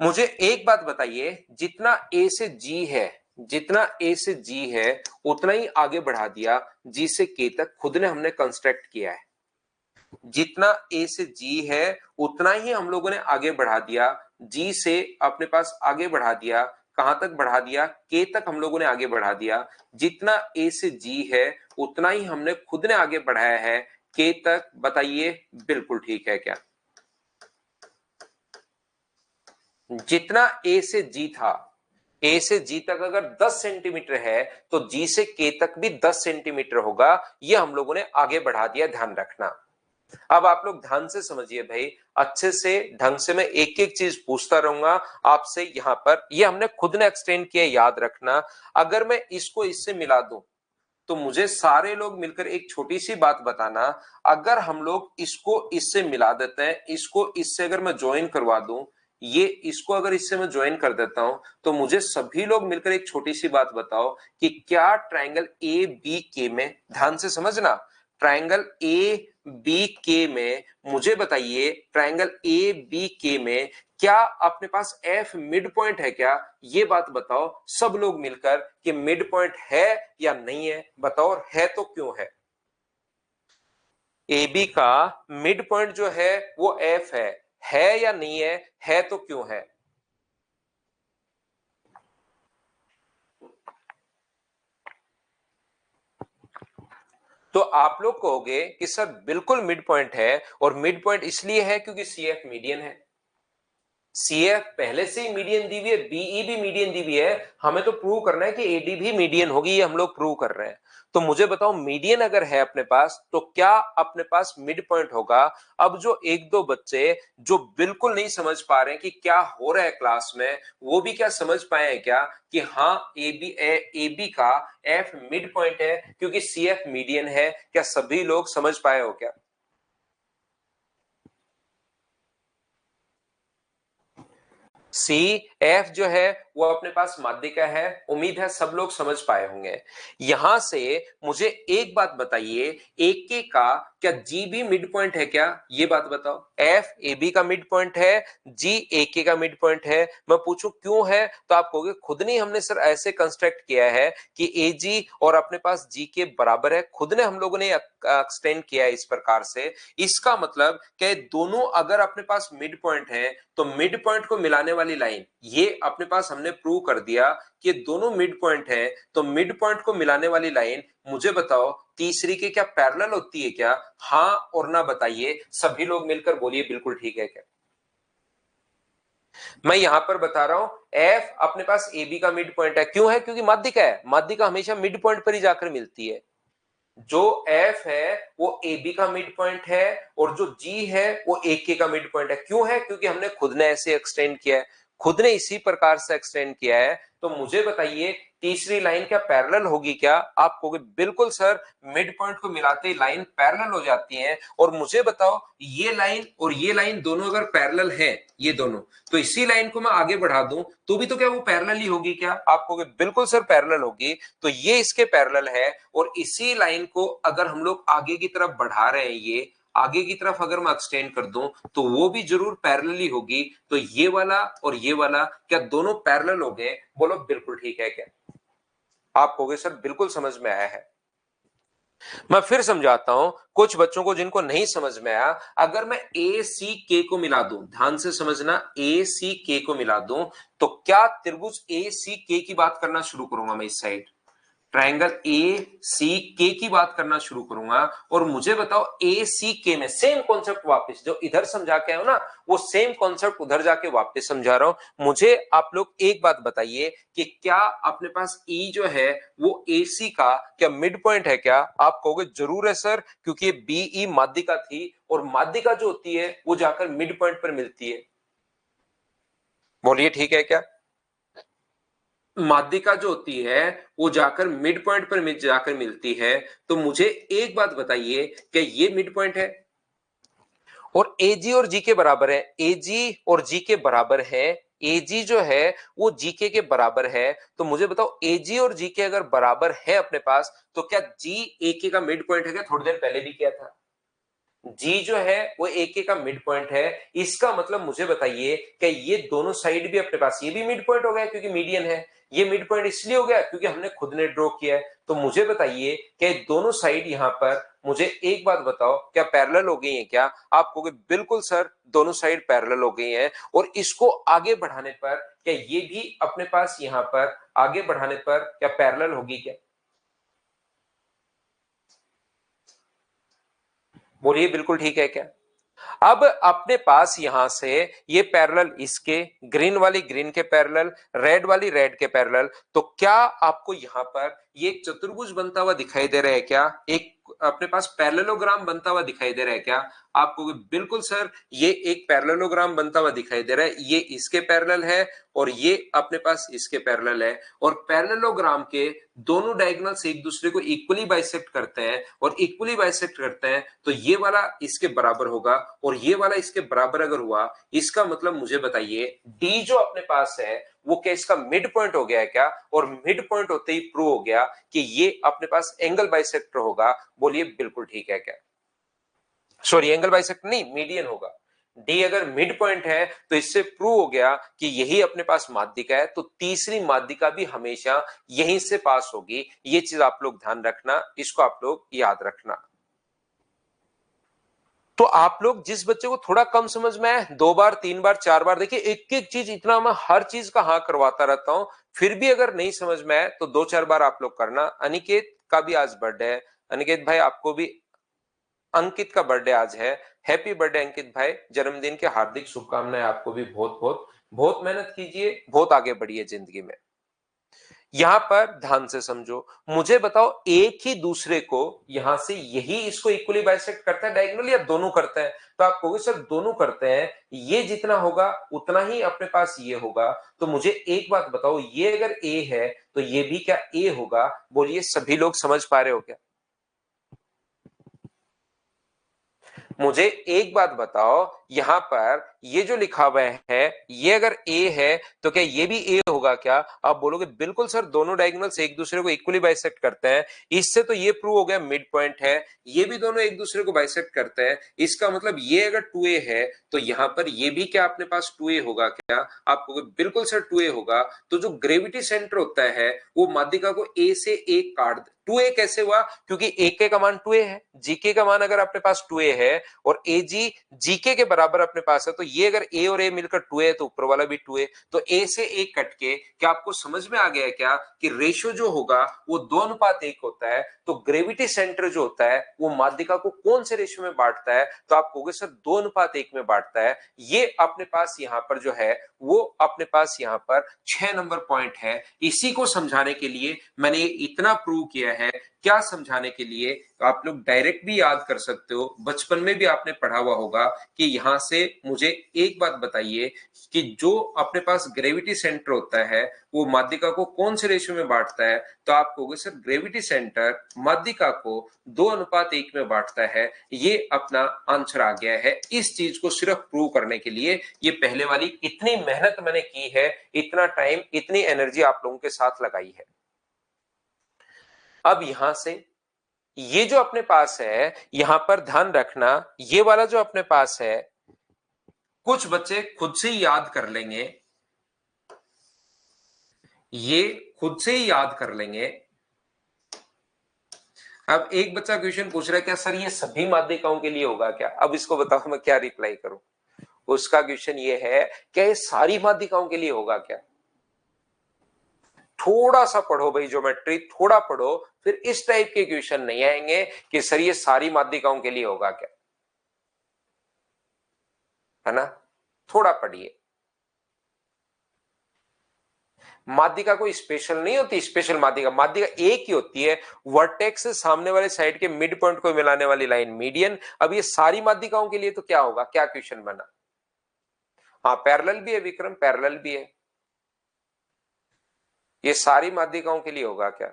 मुझे एक बात बताइए, जितना ए से जी है, जितना ए से जी है उतना ही आगे बढ़ा दिया जी से के तक, खुद ने हमने कंस्ट्रक्ट किया है। जितना ए से जी है उतना ही हम लोगों ने आगे बढ़ा दिया, जी से अपने पास आगे बढ़ा दिया, कहां तक बढ़ा दिया, के तक हम लोगों ने आगे बढ़ा दिया। जितना ए से जी है उतना ही हमने खुद ने आगे बढ़ाया है के तक। बताइए बिल्कुल ठीक है क्या? जितना ए से जी था, ए से जी तक अगर 10 सेंटीमीटर है तो जी से के तक भी 10 सेंटीमीटर होगा, ये हम लोगों ने आगे बढ़ा दिया, ध्यान रखना। अब आप लोग ध्यान से समझिए भाई, अच्छे से ढंग से मैं एक एक चीज पूछता रहूंगा आपसे। यहां पर ये हमने खुद ने एक्सटेंड किया, याद रखना। अगर मैं इसको इससे मिला दूं तो मुझे सारे लोग मिलकर एक छोटी सी बात बताना, अगर हम लोग इसको इससे मिला देते हैं, इसको इससे अगर मैं ज्वाइन करवा दूं, ये इसको अगर इससे मैं ज्वाइन कर देता हूं, तो मुझे सभी लोग मिलकर एक छोटी सी बात बताओ कि क्या ट्रायंगल ए बी के में, ध्यान से समझना, ट्रायंगल ए बी के में, मुझे बताइए ट्रायंगल ए बी के में क्या अपने पास एफ मिड पॉइंट है क्या? ये बात बताओ सब लोग मिलकर कि मिड पॉइंट है या नहीं है, बताओ। और है तो क्यों है? ए बी का मिड पॉइंट जो है वो एफ है या नहीं है तो क्यों है? तो आप लोग कहोगे कि सर बिल्कुल मिड पॉइंट है, और मिड पॉइंट इसलिए है क्योंकि सी एफ मीडियन है। सीएफ पहले से ही मीडियन दी हुई है, बीई भी मीडियन दी हुई है, हमें तो प्रूव करना है कि एडी भी मीडियन होगी, ये हम लोग प्रूव कर रहे हैं। तो मुझे बताओ, मीडियन अगर है अपने पास तो क्या अपने पास मिड पॉइंट होगा? अब जो एक दो बच्चे जो बिल्कुल नहीं समझ पा रहे हैं कि क्या हो रहा है क्लास में, वो भी क्या समझ पाए हैं क्या कि हाँ ए बी का एफ मिड पॉइंट है क्योंकि सी एफ मीडियन है? क्या सभी लोग समझ पाए हो क्या? सी एफ जो है वो अपने पास माध्यिका है, उम्मीद है सब लोग समझ पाए होंगे। यहां से मुझे एक बात बताइए, एक के का क्या जी भी मिड पॉइंट है क्या? ये बात बताओ। एफ ए बी का मिड पॉइंट है, जी ए के का मिड पॉइंट है। मैं पूछूं क्यों है, तो आप कहोगे खुद नहीं हमने सर ऐसे कंस्ट्रक्ट किया है कि ए जी और अपने पास जी के बराबर है, खुद ने हम लोगों ने एक्सटेंड किया है इस प्रकार से। इसका मतलब क्या दोनों अगर अपने पास मिड पॉइंट है तो मिड पॉइंट को मिलाने वाली लाइन, ये अपने पास हमने प्रूव कर दिया कि दोनों मिड पॉइंट है, तो मिड पॉइंट को मिलाने वाली लाइन, मुझे बताओ तीसरी के क्या पैरेलल होती है क्या? हाँ और ना बताइए, सभी लोग मिलकर बोलिए बिल्कुल ठीक है क्या? मैं यहां पर बता रहा हूं एफ अपने पास ए बी का मिड पॉइंट है, क्यों है? क्योंकि माध्यिका है, माध्यिका हमेशा मिड पॉइंट पर ही जाकर मिलती है। जो एफ है वो ए बी का मिड पॉइंट है, और जो जी है वो ए के का मिड पॉइंट है। क्यों है? क्योंकि हमने खुद ने ऐसे एक्सटेंड किया है, खुद ने इसी प्रकार से एक्सटेंड किया है। तो मुझे बताइए तीसरी लाइन क्या पैरेलल होगी क्या? आप कहोगे बिल्कुल सर, मिड पॉइंट को मिलाते ही लाइन पैरेलल हो जाती है। और मुझे बताओ ये लाइन और ये लाइन दोनों अगर पैरेलल है, ये दोनों, तो इसी लाइन को मैं आगे बढ़ा दूं तो भी तो क्या वो पैरेलल ही होगी क्या? आप कहोगे बिल्कुल सर पैरेलल होगी। तो ये इसके पैरेलल है, और इसी लाइन को अगर हम लोग आगे की तरफ बढ़ा रहे हैं, ये आगे की तरफ अगर मैं एक्सटेंड कर दूं तो वो भी जरूर पैरेलल ही होगी। तो ये वाला और ये वाला क्या दोनों पैरेलल हो गए? बोलो बिल्कुल ठीक है क्या? आप कहोगे सर बिल्कुल समझ में आया है। मैं फिर समझाता हूं कुछ बच्चों को जिनको नहीं समझ में आया। अगर मैं ए सी के को मिला दूं, ध्यान से समझना, ए सी के को मिला दूं तो क्या त्रिभुज ए सी के की बात करना शुरू करूंगा मैं इस साइड, ट्रायंगल ए सी के की बात करना शुरू करूंगा। और मुझे बताओ ए सी के में सेम कॉन्सेप्ट वापस जो इधर समझा के आयो ना, वो सेम कॉन्सेप्ट उधर जाके वापस समझा रहा हूं। मुझे आप लोग एक बात बताइए कि क्या अपने पास ई जो है वो ए सी का क्या मिड पॉइंट है? क्या आप कहोगे जरूर है सर, क्योंकि ये बी ई माध्यिका थी और माध्यिका जो होती है वो जाकर मिड पॉइंट पर मिलती है। बोलिए ठीक है क्या? माध्यिका जो होती है वो जाकर मिड पॉइंट पर जाकर मिलती है। तो मुझे एक बात बताइए कि ये मिड पॉइंट है और एजी और जी के बराबर है, एजी और जी के बराबर है, एजी जो है वो जीके के बराबर है। तो मुझे बताओ एजी और जी के अगर बराबर है अपने पास तो क्या जी ए का मिड पॉइंट है? क्या थोड़ी देर पहले भी किया था। जी जो है वो एक का मिड पॉइंट है। इसका मतलब मुझे बताइए कि ये दोनों साइड भी अपने पास, ये भी मिड पॉइंट हो गया क्योंकि मीडियन है। ये मिड पॉइंट इसलिए हो गया क्योंकि हमने खुद ने ड्रॉ किया है। तो मुझे बताइए कि दोनों साइड यहां पर, मुझे एक बात बताओ, क्या पैरेलल हो गई है? क्या आप कहोगे बिल्कुल सर दोनों साइड पैरेलल हो गई हैं। और इसको आगे बढ़ाने पर क्या ये भी अपने पास यहां पर आगे बढ़ाने पर क्या पैरेलल होगी? क्या बोलिए बिल्कुल ठीक है क्या? अब अपने पास यहां से ये पैरेलल इसके, ग्रीन वाली ग्रीन के पैरेलल, रेड वाली रेड के पैरेलल। तो क्या आपको यहां पर ये एक चतुर्भुज बनता हुआ दिखाई दे रहा है? क्या एक अपने पास पैरेललोग्राम बनता हुआ दिखाई दे रहा है? क्या आपको बिल्कुल सर ये एक पैरेललोग्राम बनता हुआ दिखाई दे रहा है। ये इसके पैरेलल है और ये अपने पास इसके पैरेलल है। और पैरेललोग्राम के दोनों डायगोनल्स एक दूसरे को इक्वली बाइसेक्ट करते हैं और इक्वली बाइसेक्ट करते हैं तो ये वाला इसके बराबर होगा और ये वाला इसके बराबर अगर हुआ, इसका मतलब मुझे बताइए डी जो अपने पास है वो क्या इसका मिड पॉइंट हो गया है? क्या और मिड पॉइंट होते ही प्रूव हो गया कि ये अपने पास एंगल बाइसेक्टर होगा। बोलिए बिल्कुल ठीक है क्या? सॉरी एंगल बाइसेक्टर नहीं, मीडियन होगा। डी अगर मिड पॉइंट है तो इससे प्रूव हो गया कि यही अपने पास माध्यिका है। तो तीसरी माध्यिका भी हमेशा यहीं से पास होगी। ये चीज आप लोग ध्यान रखना, इसको आप लोग याद रखना। तो आप लोग जिस बच्चे को थोड़ा कम समझ में आए, 2 बार 3 बार 4 बार, देखिए एक एक चीज इतना मैं हर चीज का हाँ करवाता रहता हूं। फिर भी अगर नहीं समझ में आए तो 2 4 बार आप लोग करना। अनिकेत का भी आज बर्थडे है। अनिकेत भाई आपको भी, अंकित का बर्थडे आज है। हैप्पी बर्थडे अंकित भाई, जन्मदिन के हार्दिक शुभकामनाएं आपको भी। बहुत बहुत बहुत मेहनत कीजिए, बहुत आगे बढ़िए जिंदगी में। यहां पर ध्यान से समझो, मुझे बताओ एक ही दूसरे को यहां से यही इसको इक्वली बाइसेक्ट करता है डायगोनल या दोनों करते हैं? तो आप कहोगे सर दोनों करते हैं, ये जितना होगा उतना ही अपने पास ये होगा। तो मुझे एक बात बताओ, ये अगर ए है तो ये भी क्या ए होगा? बोलिए सभी लोग समझ पा रहे हो क्या? मुझे एक बात बताओ, यहां पर ये जो लिखा हुआ है ये अगर ए है तो क्या ये भी ए होगा? क्या आप बोलोगे बिल्कुल सर दोनों डायगोनल्स एक दूसरे को इक्वली बाइसेक्ट करते हैं। इससे तो ये प्रूव हो गया मिड पॉइंट है। ये भी दोनों एक दूसरे को बाइसेक्ट करते हैं। इसका मतलब ये अगर 2a है तो यहां पर ये भी क्या अपने पास 2a होगा? क्या आप कहोगे बिल्कुल सर 2a होगा। तो जो ग्रेविटी सेंटर होता है वो माध्यिका को ए से एक काट, 2a कैसे हुआ? क्योंकि ए के का मान 2a है, जीके का मान अगर अपने पास 2a है और ए जी जीके के बराबर अपने पास है, तो ये अगर ए और ए मिलकर 2a है तो ऊपर वाला भी 2a। तो ए से ए कट के क्या आपको समझ में आ गया है क्या कि रेशियो जो होगा वो 2:1 होता है? तो ग्रेविटी सेंटर जो होता है वो माध्यिका को कौन से रेशियो में बांटता है? तो आप कहोगे सर 2:1 में बांटता है। ये अपने पास यहां पर जो है वो अपने पास यहां पर 6 नंबर पॉइंट है। इसी को समझाने के लिए मैंने इतना प्रूव किया है। क्या समझाने के लिए? तो आप लोग डायरेक्ट भी याद कर सकते हो, बचपन में भी आपने पढ़ा हुआ होगा कि यहां से मुझे एक बात बताइए कि जो अपने पास ग्रेविटी सेंटर होता है वो माध्यिका को कौन से रेशियो में बांटता है? तो आप कहोगे सर ग्रेविटी सेंटर माध्यिका को 2:1 में बांटता है। ये अपना आंसर आ गया है। इस चीज को सिर्फ प्रूव करने के लिए ये पहले वाली इतनी मेहनत मैंने की है, इतना टाइम इतनी एनर्जी आप लोगों के साथ लगाई है। अब यहां से ये जो अपने पास है यहां पर ध्यान रखना, ये वाला जो अपने पास है कुछ बच्चे खुद से ही याद कर लेंगे, ये खुद से ही याद कर लेंगे। अब एक बच्चा क्वेश्चन पूछ रहा है क्या सर ये सभी माध्यिकाओं के लिए होगा क्या? अब इसको बताओ मैं क्या रिप्लाई करूं। उसका क्वेश्चन ये है क्या ये सारी माध्यिकाओं के लिए होगा क्या? थोड़ा सा पढ़ो भाई ज्योमेट्री, थोड़ा पढ़ो, फिर इस टाइप के क्वेश्चन नहीं आएंगे कि सर ये सारी माध्यिकाओं के लिए होगा क्या, है ना? थोड़ा पढ़िए। माध्यिका कोई स्पेशल नहीं होती, स्पेशल माध्यिका, माध्यिका एक ही होती है, वर्टेक्स से सामने वाले साइड के मिड पॉइंट को मिलाने वाली लाइन मीडियन। अब ये सारी माध्यिकाओं के लिए तो क्या होगा, क्या क्वेश्चन बना? हाँ पैरेलल भी है विक्रम, पैरेलल भी है। ये सारी माध्यिकाओं के लिए होगा क्या?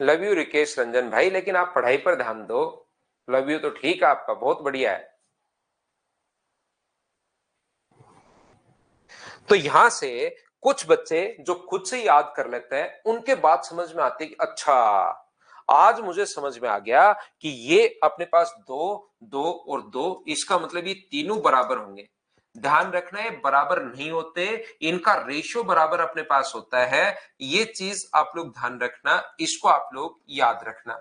लव यू रिकेश रंजन भाई, लेकिन आप पढ़ाई पर ध्यान दो। लव यू तो ठीक है आपका, बहुत बढ़िया है। तो यहां से कुछ बच्चे जो खुद से याद कर लेते हैं उनके बात समझ में आती है कि अच्छा आज मुझे समझ में आ गया कि ये अपने पास दो, दो और दो, इसका मतलब ये तीनों बराबर होंगे। ध्यान रखना है बराबर नहीं होते, इनका रेशियो बराबर अपने पास होता है। ये चीज आप लोग ध्यान रखना, इसको आप लोग याद रखना।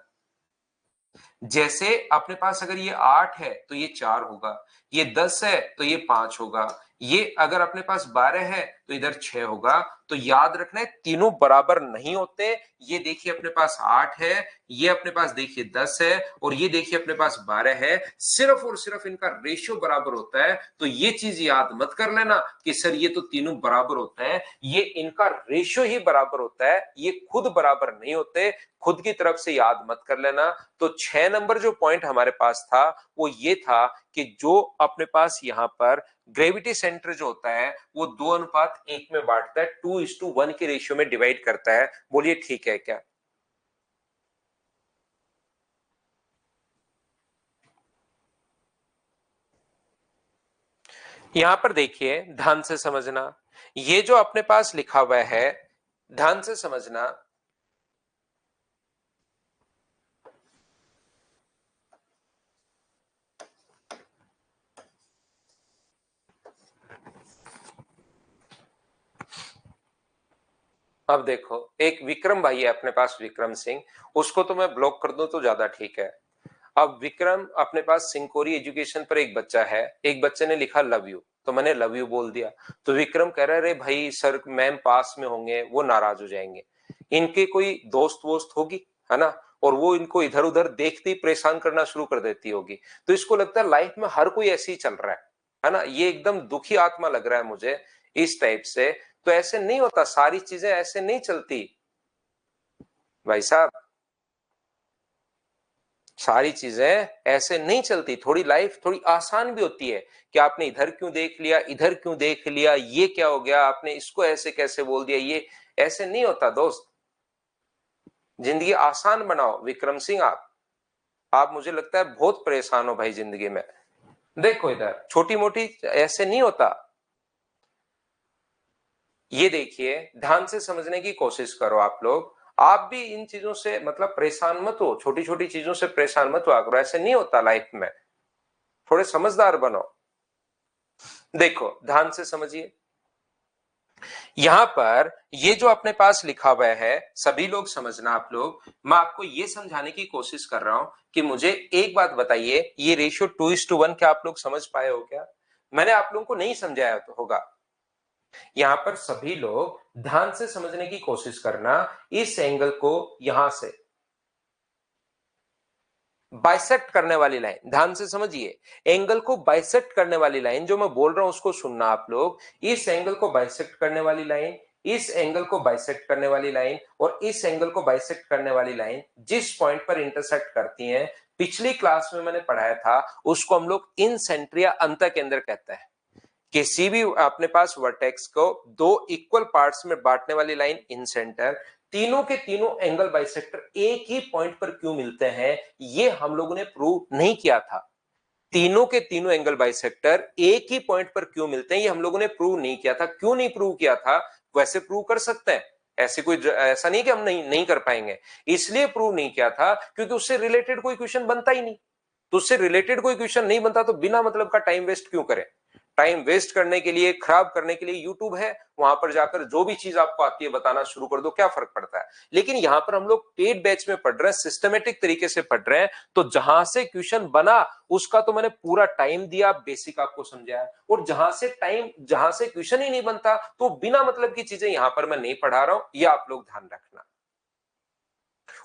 जैसे अपने पास अगर ये 8 है तो ये 4 होगा, ये 10 है तो ये 5 होगा, ये अगर अपने पास 12 है तो इधर 6 होगा। तो याद रखना है तीनों बराबर नहीं होते। ये देखिए अपने पास 8 है, ये अपने पास देखिए 10 है, और ये देखिए अपने पास 12 है, सिर्फ और सिर्फ इनका रेशियो बराबर होता है। तो ये चीज याद मत कर लेना कि सर ये तो तीनों बराबर होते हैं, ये इनका रेशियो ही बराबर होता है, ये खुद बराबर नहीं होते। खुद की तरफ से याद मत कर लेना। तो 6 नंबर जो पॉइंट हमारे पास था वो ये था कि जो अपने पास यहां पर ग्रेविटी सेंटर जो होता है वो 2:1 में बांटता है, 2:1 के रेशियो में डिवाइड करता है। बोलिए ठीक है क्या? यहां पर देखिए ध्यान से समझना, ये जो अपने पास लिखा हुआ है ध्यान से समझना। अब देखो एक विक्रम भाई है अपने पास, विक्रम सिंह, उसको तो मैं ब्लॉक कर दूं तो ज्यादा ठीक है। अब विक्रम अपने पास सिंकोरी एजुकेशन पर एक बच्चा है, एक बच्चे ने लिखा लव यू, तो मैंने लव यू बोल दिया। तो विक्रम कह रहा है अरे भाई सर मैम पास में होंगे, वो नाराज हो जाएंगे, इनके कोई दोस्त वोस्त होगी, है ना, और वो इनको इधर उधर देखते ही परेशान करना शुरू कर देती होगी। तो इसको लगता है लाइफ में हर कोई ऐसे ही चल रहा है ना, ये एकदम दुखी आत्मा लग रहा है मुझे इस टाइप से। तो ऐसे नहीं होता, सारी चीजें ऐसे नहीं चलती भाई साहब, सारी चीजें ऐसे नहीं चलती। थोड़ी लाइफ थोड़ी आसान भी होती है कि आपने इधर क्यों देख लिया, इधर क्यों देख लिया, ये क्या हो गया, आपने इसको ऐसे कैसे बोल दिया, ये ऐसे नहीं होता दोस्त। जिंदगी आसान बनाओ। विक्रम सिंह आप मुझे लगता है बहुत परेशान हो भाई जिंदगी में। देखो इधर छोटी मोटी ऐसे नहीं होता। ये देखिए ध्यान से समझने की कोशिश करो आप लोग। आप भी इन चीजों से मतलब परेशान मत हो, छोटी छोटी चीजों से परेशान मत हुआ करो, ऐसे नहीं होता लाइफ में। थोड़े समझदार बनो। देखो ध्यान से समझिए, यहां पर ये जो अपने पास लिखा हुआ है सभी लोग समझना आप लोग, मैं आपको ये समझाने की कोशिश कर रहा हूं कि मुझे एक बात बताइए, ये रेशियो 2:1 क्या आप लोग समझ पाए हो क्या? मैंने आप लोगों को नहीं समझाया तो होगा। यहां पर सभी लोग ध्यान से समझने की कोशिश करना। इस एंगल को यहां से बाइसेक्ट करने वाली लाइन, ध्यान से समझिए, एंगल को बाइसेक्ट करने वाली लाइन जो मैं बोल रहा हूं उसको सुनना आप लोग। इस एंगल को बाइसेक्ट करने वाली लाइन, इस एंगल को बाइसेक्ट करने वाली लाइन और इस एंगल को बाइसेक्ट करने वाली लाइन जिस पॉइंट पर इंटरसेक्ट करती हैं, पिछली क्लास में मैंने पढ़ाया था, उसको हम लोग इन सेंटर या अंत केंद्र कहते हैं। किसी भी अपने पास वर्टेक्स को दो इक्वल पार्ट्स में बांटने वाली लाइन इन सेंटर, तीनों के तीनों एंगल बाइसेक्टर एक ही पॉइंट पर क्यों मिलते हैं, ये हम लोगों ने प्रूव नहीं किया था। तीनों के तीनों एंगल बाइसेक्टर एक ही पॉइंट पर क्यों मिलते हैं ये हम लोगों ने प्रूव नहीं किया था। क्यों नहीं प्रूव किया था? वैसे प्रूव कर सकते हैं, ऐसे कोई ऐसा नहीं कि हम नहीं कर पाएंगे, इसलिए प्रूव नहीं किया था क्योंकि उससे रिलेटेड कोई क्वेश्चन बनता ही नहीं। तो उससे रिलेटेड कोई क्वेश्चन नहीं बनता तो बिना मतलब का टाइम वेस्ट क्यों करें। टाइम वेस्ट करने के लिए, खराब करने के लिए यूट्यूब है, वहां पर जाकर जो भी चीज आपको आती है बताना शुरू कर दो, क्या फर्क पड़ता है। लेकिन यहां पर हम लोग पेड बैच में पढ़ रहे हैं, सिस्टमेटिक तरीके से पढ़ रहे हैं, तो जहां से क्वेश्चन बना उसका तो मैंने पूरा टाइम दिया, बेसिक आपको समझाया, और जहां से क्वेश्चन ही नहीं बनता तो बिना मतलब की चीजें यहां पर मैं नहीं पढ़ा रहा हूं, यह आप लोग ध्यान रखना।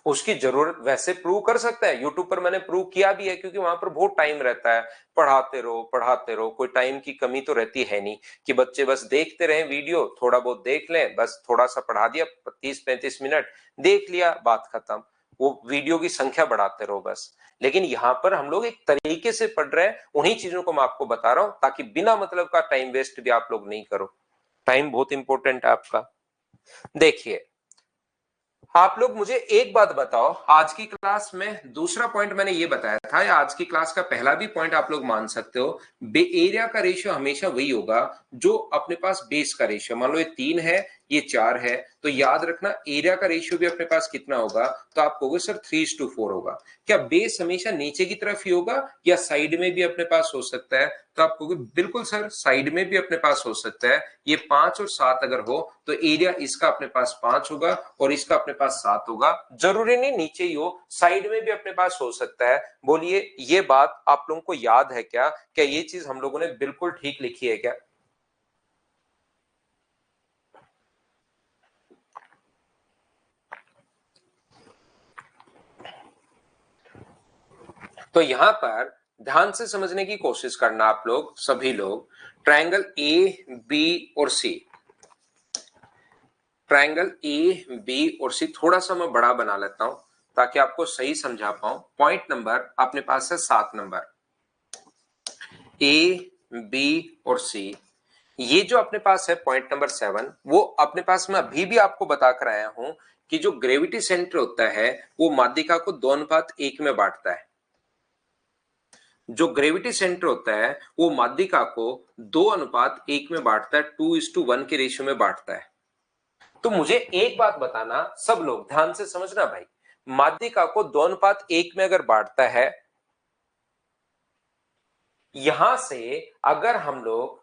उसकी जरूरत वैसे प्रूव कर सकता है, यूट्यूब पर मैंने प्रूव किया भी है, क्योंकि वहां पर बहुत टाइम रहता है, पढ़ाते रहो, कोई टाइम की कमी तो रहती है नहीं कि बच्चे बस देखते रहे वीडियो, थोड़ा बहुत देख लें, बस थोड़ा सा पढ़ा दिया, 30-35 मिनट देख लिया, बात खत्म, वो वीडियो की संख्या बढ़ाते रहो बस। लेकिन यहां पर हम लोग एक तरीके से पढ़ रहे हैं, उन्हीं चीजों को मैं आपको बता रहा हूं, ताकि बिना मतलब का टाइम वेस्ट भी आप लोग नहीं करो। टाइम बहुत इंपॉर्टेंट है आपका। देखिए, आप लोग मुझे एक बात बताओ, आज की क्लास में दूसरा पॉइंट मैंने ये बताया था, या आज की क्लास का पहला भी पॉइंट आप लोग मान सकते हो, एरिया का रेशियो हमेशा वही होगा जो अपने पास बेस का रेशियो, मान लो ये 3 है, ये 4 है, तो याद रखना एरिया का रेशियो भी अपने पास कितना होगा, तो आप कहोगे सर 3:4 होगा। क्या बेस हमेशा नीचे की तरफ ही होगा या साइड में भी अपने पास हो सकता है, तो आप कहोगे बिल्कुल सर साइड में भी अपने पास हो सकता है। ये 5 और 7 अगर हो तो एरिया इसका अपने पास 5 होगा और इसका अपने पास 7 होगा, जरूरी नहीं नीचे ही हो, साइड में भी अपने पास हो सकता है। बोलिए ये बात आप लोगों को याद है क्या? क्या ये चीज हम लोगों ने बिल्कुल ठीक लिखी है क्या? तो यहां पर ध्यान से समझने की कोशिश करना आप लोग, सभी लोग। ट्रायंगल ए बी और सी, ट्रायंगल ए बी और सी थोड़ा सा मैं बड़ा बना लेता हूं ताकि आपको सही समझा पाऊं। पॉइंट नंबर अपने पास है 7 नंबर, ए बी और सी। ये जो अपने पास है पॉइंट नंबर 7, वो अपने पास मैं अभी भी आपको बता कर आया हूं कि जो ग्रेविटी सेंटर होता है वो माध्यिका को 2:1 में बांटता है। जो ग्रेविटी सेंटर होता है वो माध्यिका को 2:1 में बांटता है, 2:1 के रेशियो में बांटता है। तो मुझे एक बात बताना, सब लोग ध्यान से समझना भाई, माध्यिका को 2:1 में अगर बांटता है, यहां से अगर हम लोग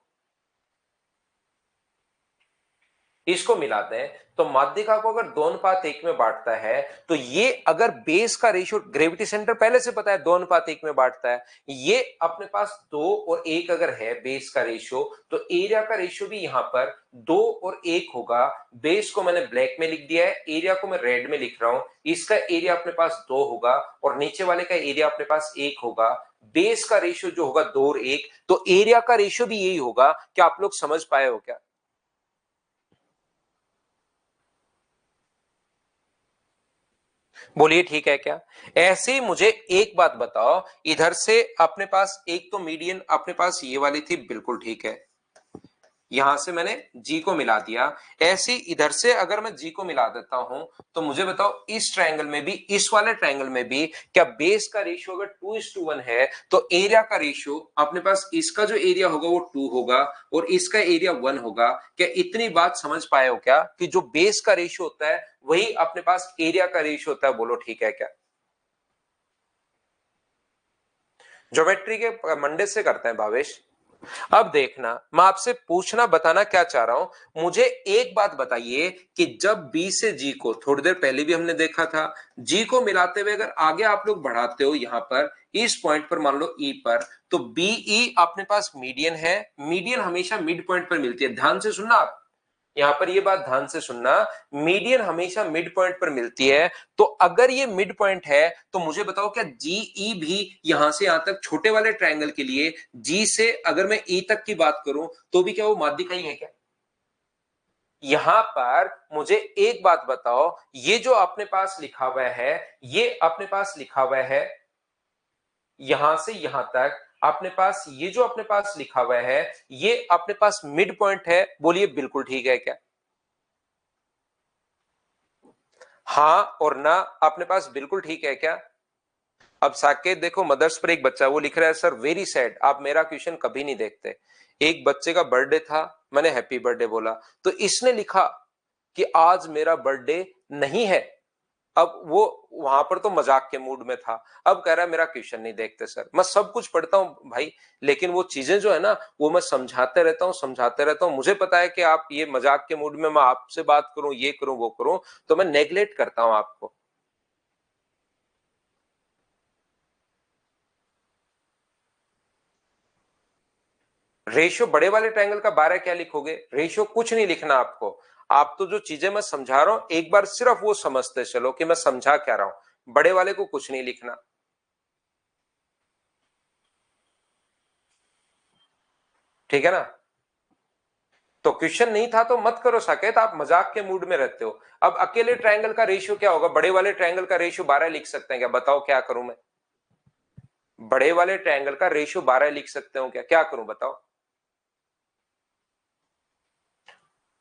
इसको मिलाते हैं तो माध्यिका को अगर 2:1 में बांटता है, तो ये अगर बेस का रेशियो, ग्रेविटी सेंटर पहले से पता है 2:1 में बांटता है, ये अपने पास 2 और 1 अगर है बेस का रेशियो, तो एरिया का रेशियो भी यहां पर 2 और 1 होगा। बेस को मैंने ब्लैक में लिख दिया है, एरिया को मैं रेड में लिख रहा हूं। इसका एरिया अपने पास 2 होगा और नीचे वाले का एरिया अपने पास 1 होगा। बेस का रेशियो जो होगा 2 और 1, तो एरिया का रेशियो भी यही होगा। क्या आप लोग समझ पाए हो क्या? बोलिए ठीक है क्या? ऐसे ही मुझे एक बात बताओ, इधर से अपने पास एक तो मीडियन अपने पास ये वाली थी, बिल्कुल ठीक है, यहां से मैंने जी को मिला दिया। ऐसे इधर से अगर मैं जी को मिला देता हूं, तो मुझे बताओ इस ट्रायंगल में भी, इस वाले ट्रायंगल में भी, क्या बेस का रेशियो अगर 2:1 है, तो एरिया का रेशियो अपने पास, इसका जो एरिया होगा वो 2 होगा और इसका एरिया 1 होगा। क्या इतनी बात समझ पाए हो क्या कि जो बेस का रेशियो होता है वही अपने पास एरिया का रेशियो होता है? बोलो ठीक है क्या? ज्योमेट्री के मंडे से करते हैं भावेश। अब देखना, मैं आपसे पूछना बताना क्या चाह रहा हूं, मुझे एक बात बताइए कि जब बी से जी को, थोड़ी देर पहले भी हमने देखा था, जी को मिलाते हुए अगर आगे आप लोग बढ़ाते हो यहां पर इस पॉइंट पर, मान लो ई पर, तो बीई अपने पास मीडियन है। मीडियन हमेशा मिड पॉइंट पर मिलती है, ध्यान से सुनना आप, यहां पर ये बात ध्यान से सुनना, मीडियन हमेशा मिड पॉइंट पर मिलती है। तो अगर ये मिड पॉइंट है तो मुझे बताओ क्या जीई भी यहां से यहां तक, छोटे वाले ट्रायंगल के लिए जी से अगर मैं ई तक की बात करूं तो भी क्या वो माध्यिका ही है क्या? यहां पर मुझे एक बात बताओ, ये जो अपने पास लिखा हुआ है, ये अपने पास लिखा हुआ है यहां से यहां तक, अपने पास ये जो अपने पास लिखा हुआ है, ये अपने पास मिड पॉइंट है। बोलिए बिल्कुल ठीक है क्या? हाँ और ना अपने पास बिल्कुल ठीक है क्या? अब साकेत देखो, मदर्स पर एक बच्चा वो लिख रहा है, सर वेरी सैड, आप मेरा क्वेश्चन कभी नहीं देखते। एक बच्चे का बर्थडे था, मैंने हैप्पी बर्थडे बोला, तो इसने लिखा कि आज मेरा बर्थडे नहीं है। अब वो वहां पर तो मजाक के मूड में था, अब कह रहा है मेरा क्वेश्चन नहीं देखते सर। मैं सब कुछ पढ़ता हूँ भाई, लेकिन वो चीजें जो है ना वो मैं समझाते रहता हूँ। मुझे पता है कि आप ये मजाक के मूड में मैं आपसे बात करूं, ये करूं, वो करूं, तो मैं नेग्लेक्ट करता हूं आपको। रेशियो बड़े वाले ट्रायंगल का 12 क्या लिखोगे? रेशियो कुछ नहीं लिखना आपको। आप तो जो चीजें मैं समझा रहा हूं एक बार सिर्फ वो समझते चलो कि मैं समझा क्या रहा हूं, बड़े वाले को कुछ नहीं लिखना। ठीक है ना? तो क्वेश्चन नहीं था तो मत करो साकेत, आप मजाक के मूड में रहते हो। अब अकेले ट्रायंगल का रेशियो क्या होगा? बड़े वाले ट्रायंगल का रेशियो 12 लिख सकते हैं क्या? बताओ क्या करूं मैं? बड़े वाले ट्रायंगल का रेशियो 12 लिख सकते हो क्या? क्या करूं बताओ?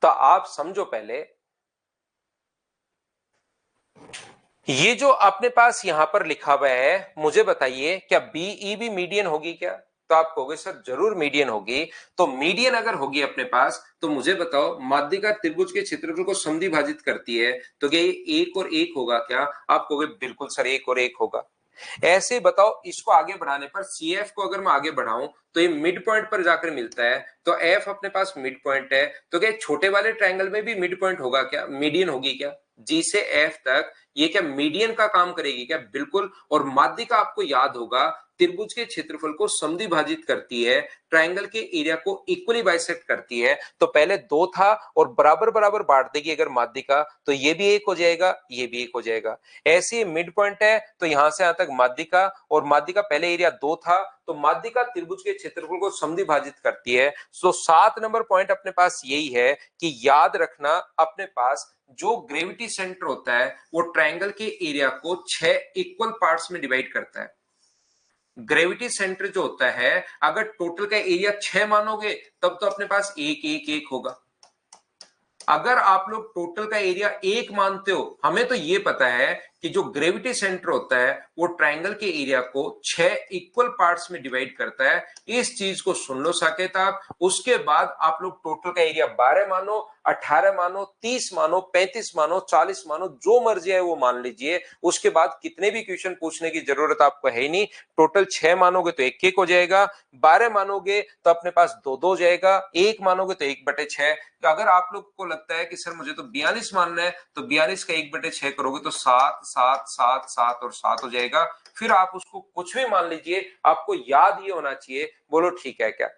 तो आप समझो पहले, ये जो अपने पास यहां पर लिखा हुआ है, मुझे बताइए क्या बीई भी मीडियन होगी क्या? तो आप कहोगे सर जरूर मीडियन होगी। तो मीडियन अगर होगी अपने पास तो मुझे बताओ माध्यिका त्रिभुज के क्षेत्रफल को समद्विभाजित करती है, तो क्या ये एक और एक होगा क्या? आप कहोगे बिल्कुल सर एक और एक होगा। ऐसे बताओ इसको आगे बढ़ाने पर सी एफ को अगर मैं आगे बढ़ाऊं तो ये मिड पॉइंट पर जाकर मिलता है, तो एफ अपने पास मिड पॉइंट है, तो क्या छोटे वाले ट्रायंगल में भी मिड पॉइंट होगा क्या? मीडियन होगी क्या? जी से एफ तक ये क्या मीडियन का काम करेगी क्या? बिल्कुल। और माध्यिका आपको याद होगा त्रिभुज के क्षेत्रफल को समद्विभाजित करती है, ट्रायंगल के एरिया को इक्वली बाइसेक्ट करती है। तो पहले दो था और बराबर बराबर बांट देगी अगर माध्यिका, तो ये भी एक हो जाएगा, ये भी एक हो जाएगा। ऐसे मिड पॉइंट है तो यहां से यहां तक माध्यिका, और माध्यिका पहले एरिया दो था, तो माध्यिका त्रिभुज के क्षेत्रफल को समद्विभाजित करती है। सो 7 नंबर पॉइंट अपने पास यही है कि याद रखना अपने पास जो ग्रेविटी सेंटर होता है वो ट्रायंगल के एरिया को 6 इक्वल पार्ट्स में डिवाइड करता है। ग्रेविटी सेंटर जो होता है अगर टोटल का एरिया 6 मानोगे तब तो अपने पास एक एक एक होगा। अगर आप लोग टोटल का एरिया एक मानते हो, हमें तो ये पता है कि जो ग्रेविटी सेंटर होता है वो ट्रायंगल के एरिया को 6 इक्वल पार्ट्स में डिवाइड करता है। इस चीज को सुन लो साकेत आप। उसके बाद आप लोग टोटल का एरिया 12 मानो, 18 मानो, 30 मानो, 35 मानो, 40 मानो, जो मर्जी है वो मान लीजिए। उसके बाद कितने भी क्वेश्चन पूछने की जरूरत आपको है ही नहीं। टोटल 6 मानोगे तो एक एक हो जाएगा, 12 मानोगे तो अपने पास दो दो हो जाएगा, एक मानोगे तो 1/6। तो अगर आप लोग को लगता है कि सर मुझे तो 42 मानना है, तो 42 का 1/6 करोगे तो 7 7 7 7 और 7 हो जाएगा। फिर आप उसको कुछ भी मान लीजिए, आपको याद ये होना चाहिए। बोलो ठीक है क्या?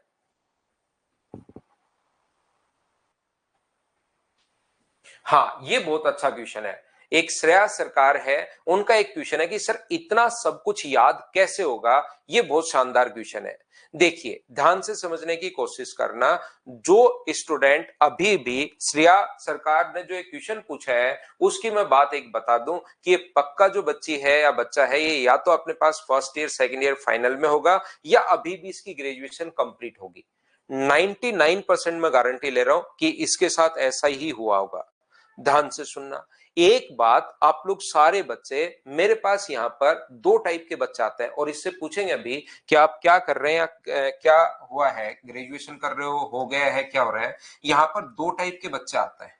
हाँ, ये बहुत अच्छा क्वेश्चन है। एक श्रेया सरकार है, उनका एक क्वेश्चन है कि सर इतना सब कुछ याद कैसे होगा? ये बहुत शानदार क्वेश्चन है। देखिए ध्यान से समझने की कोशिश करना। जो स्टूडेंट अभी भी श्रेया सरकार ने जो एक क्वेश्चन पूछा है उसकी मैं बात एक बता दूं कि ये पक्का जो बच्ची है या बच्चा है ये या तो अपने पास first year second year final में होगा या अभी भी इसकी ग्रेजुएशन कंप्लीट होगी। 99% मैं गारंटी ले रहा हूं कि इसके साथ ऐसा ही हुआ होगा। ध्यान से सुनना। एक बात, आप लोग सारे बच्चे, मेरे पास यहाँ पर दो टाइप के बच्चे आते हैं और इससे पूछेंगे अभी कि आप क्या कर रहे हैं या क्या हुआ है, ग्रेजुएशन कर रहे हो गया है, क्या हो रहा है। यहाँ पर दो टाइप के बच्चे आते हैं।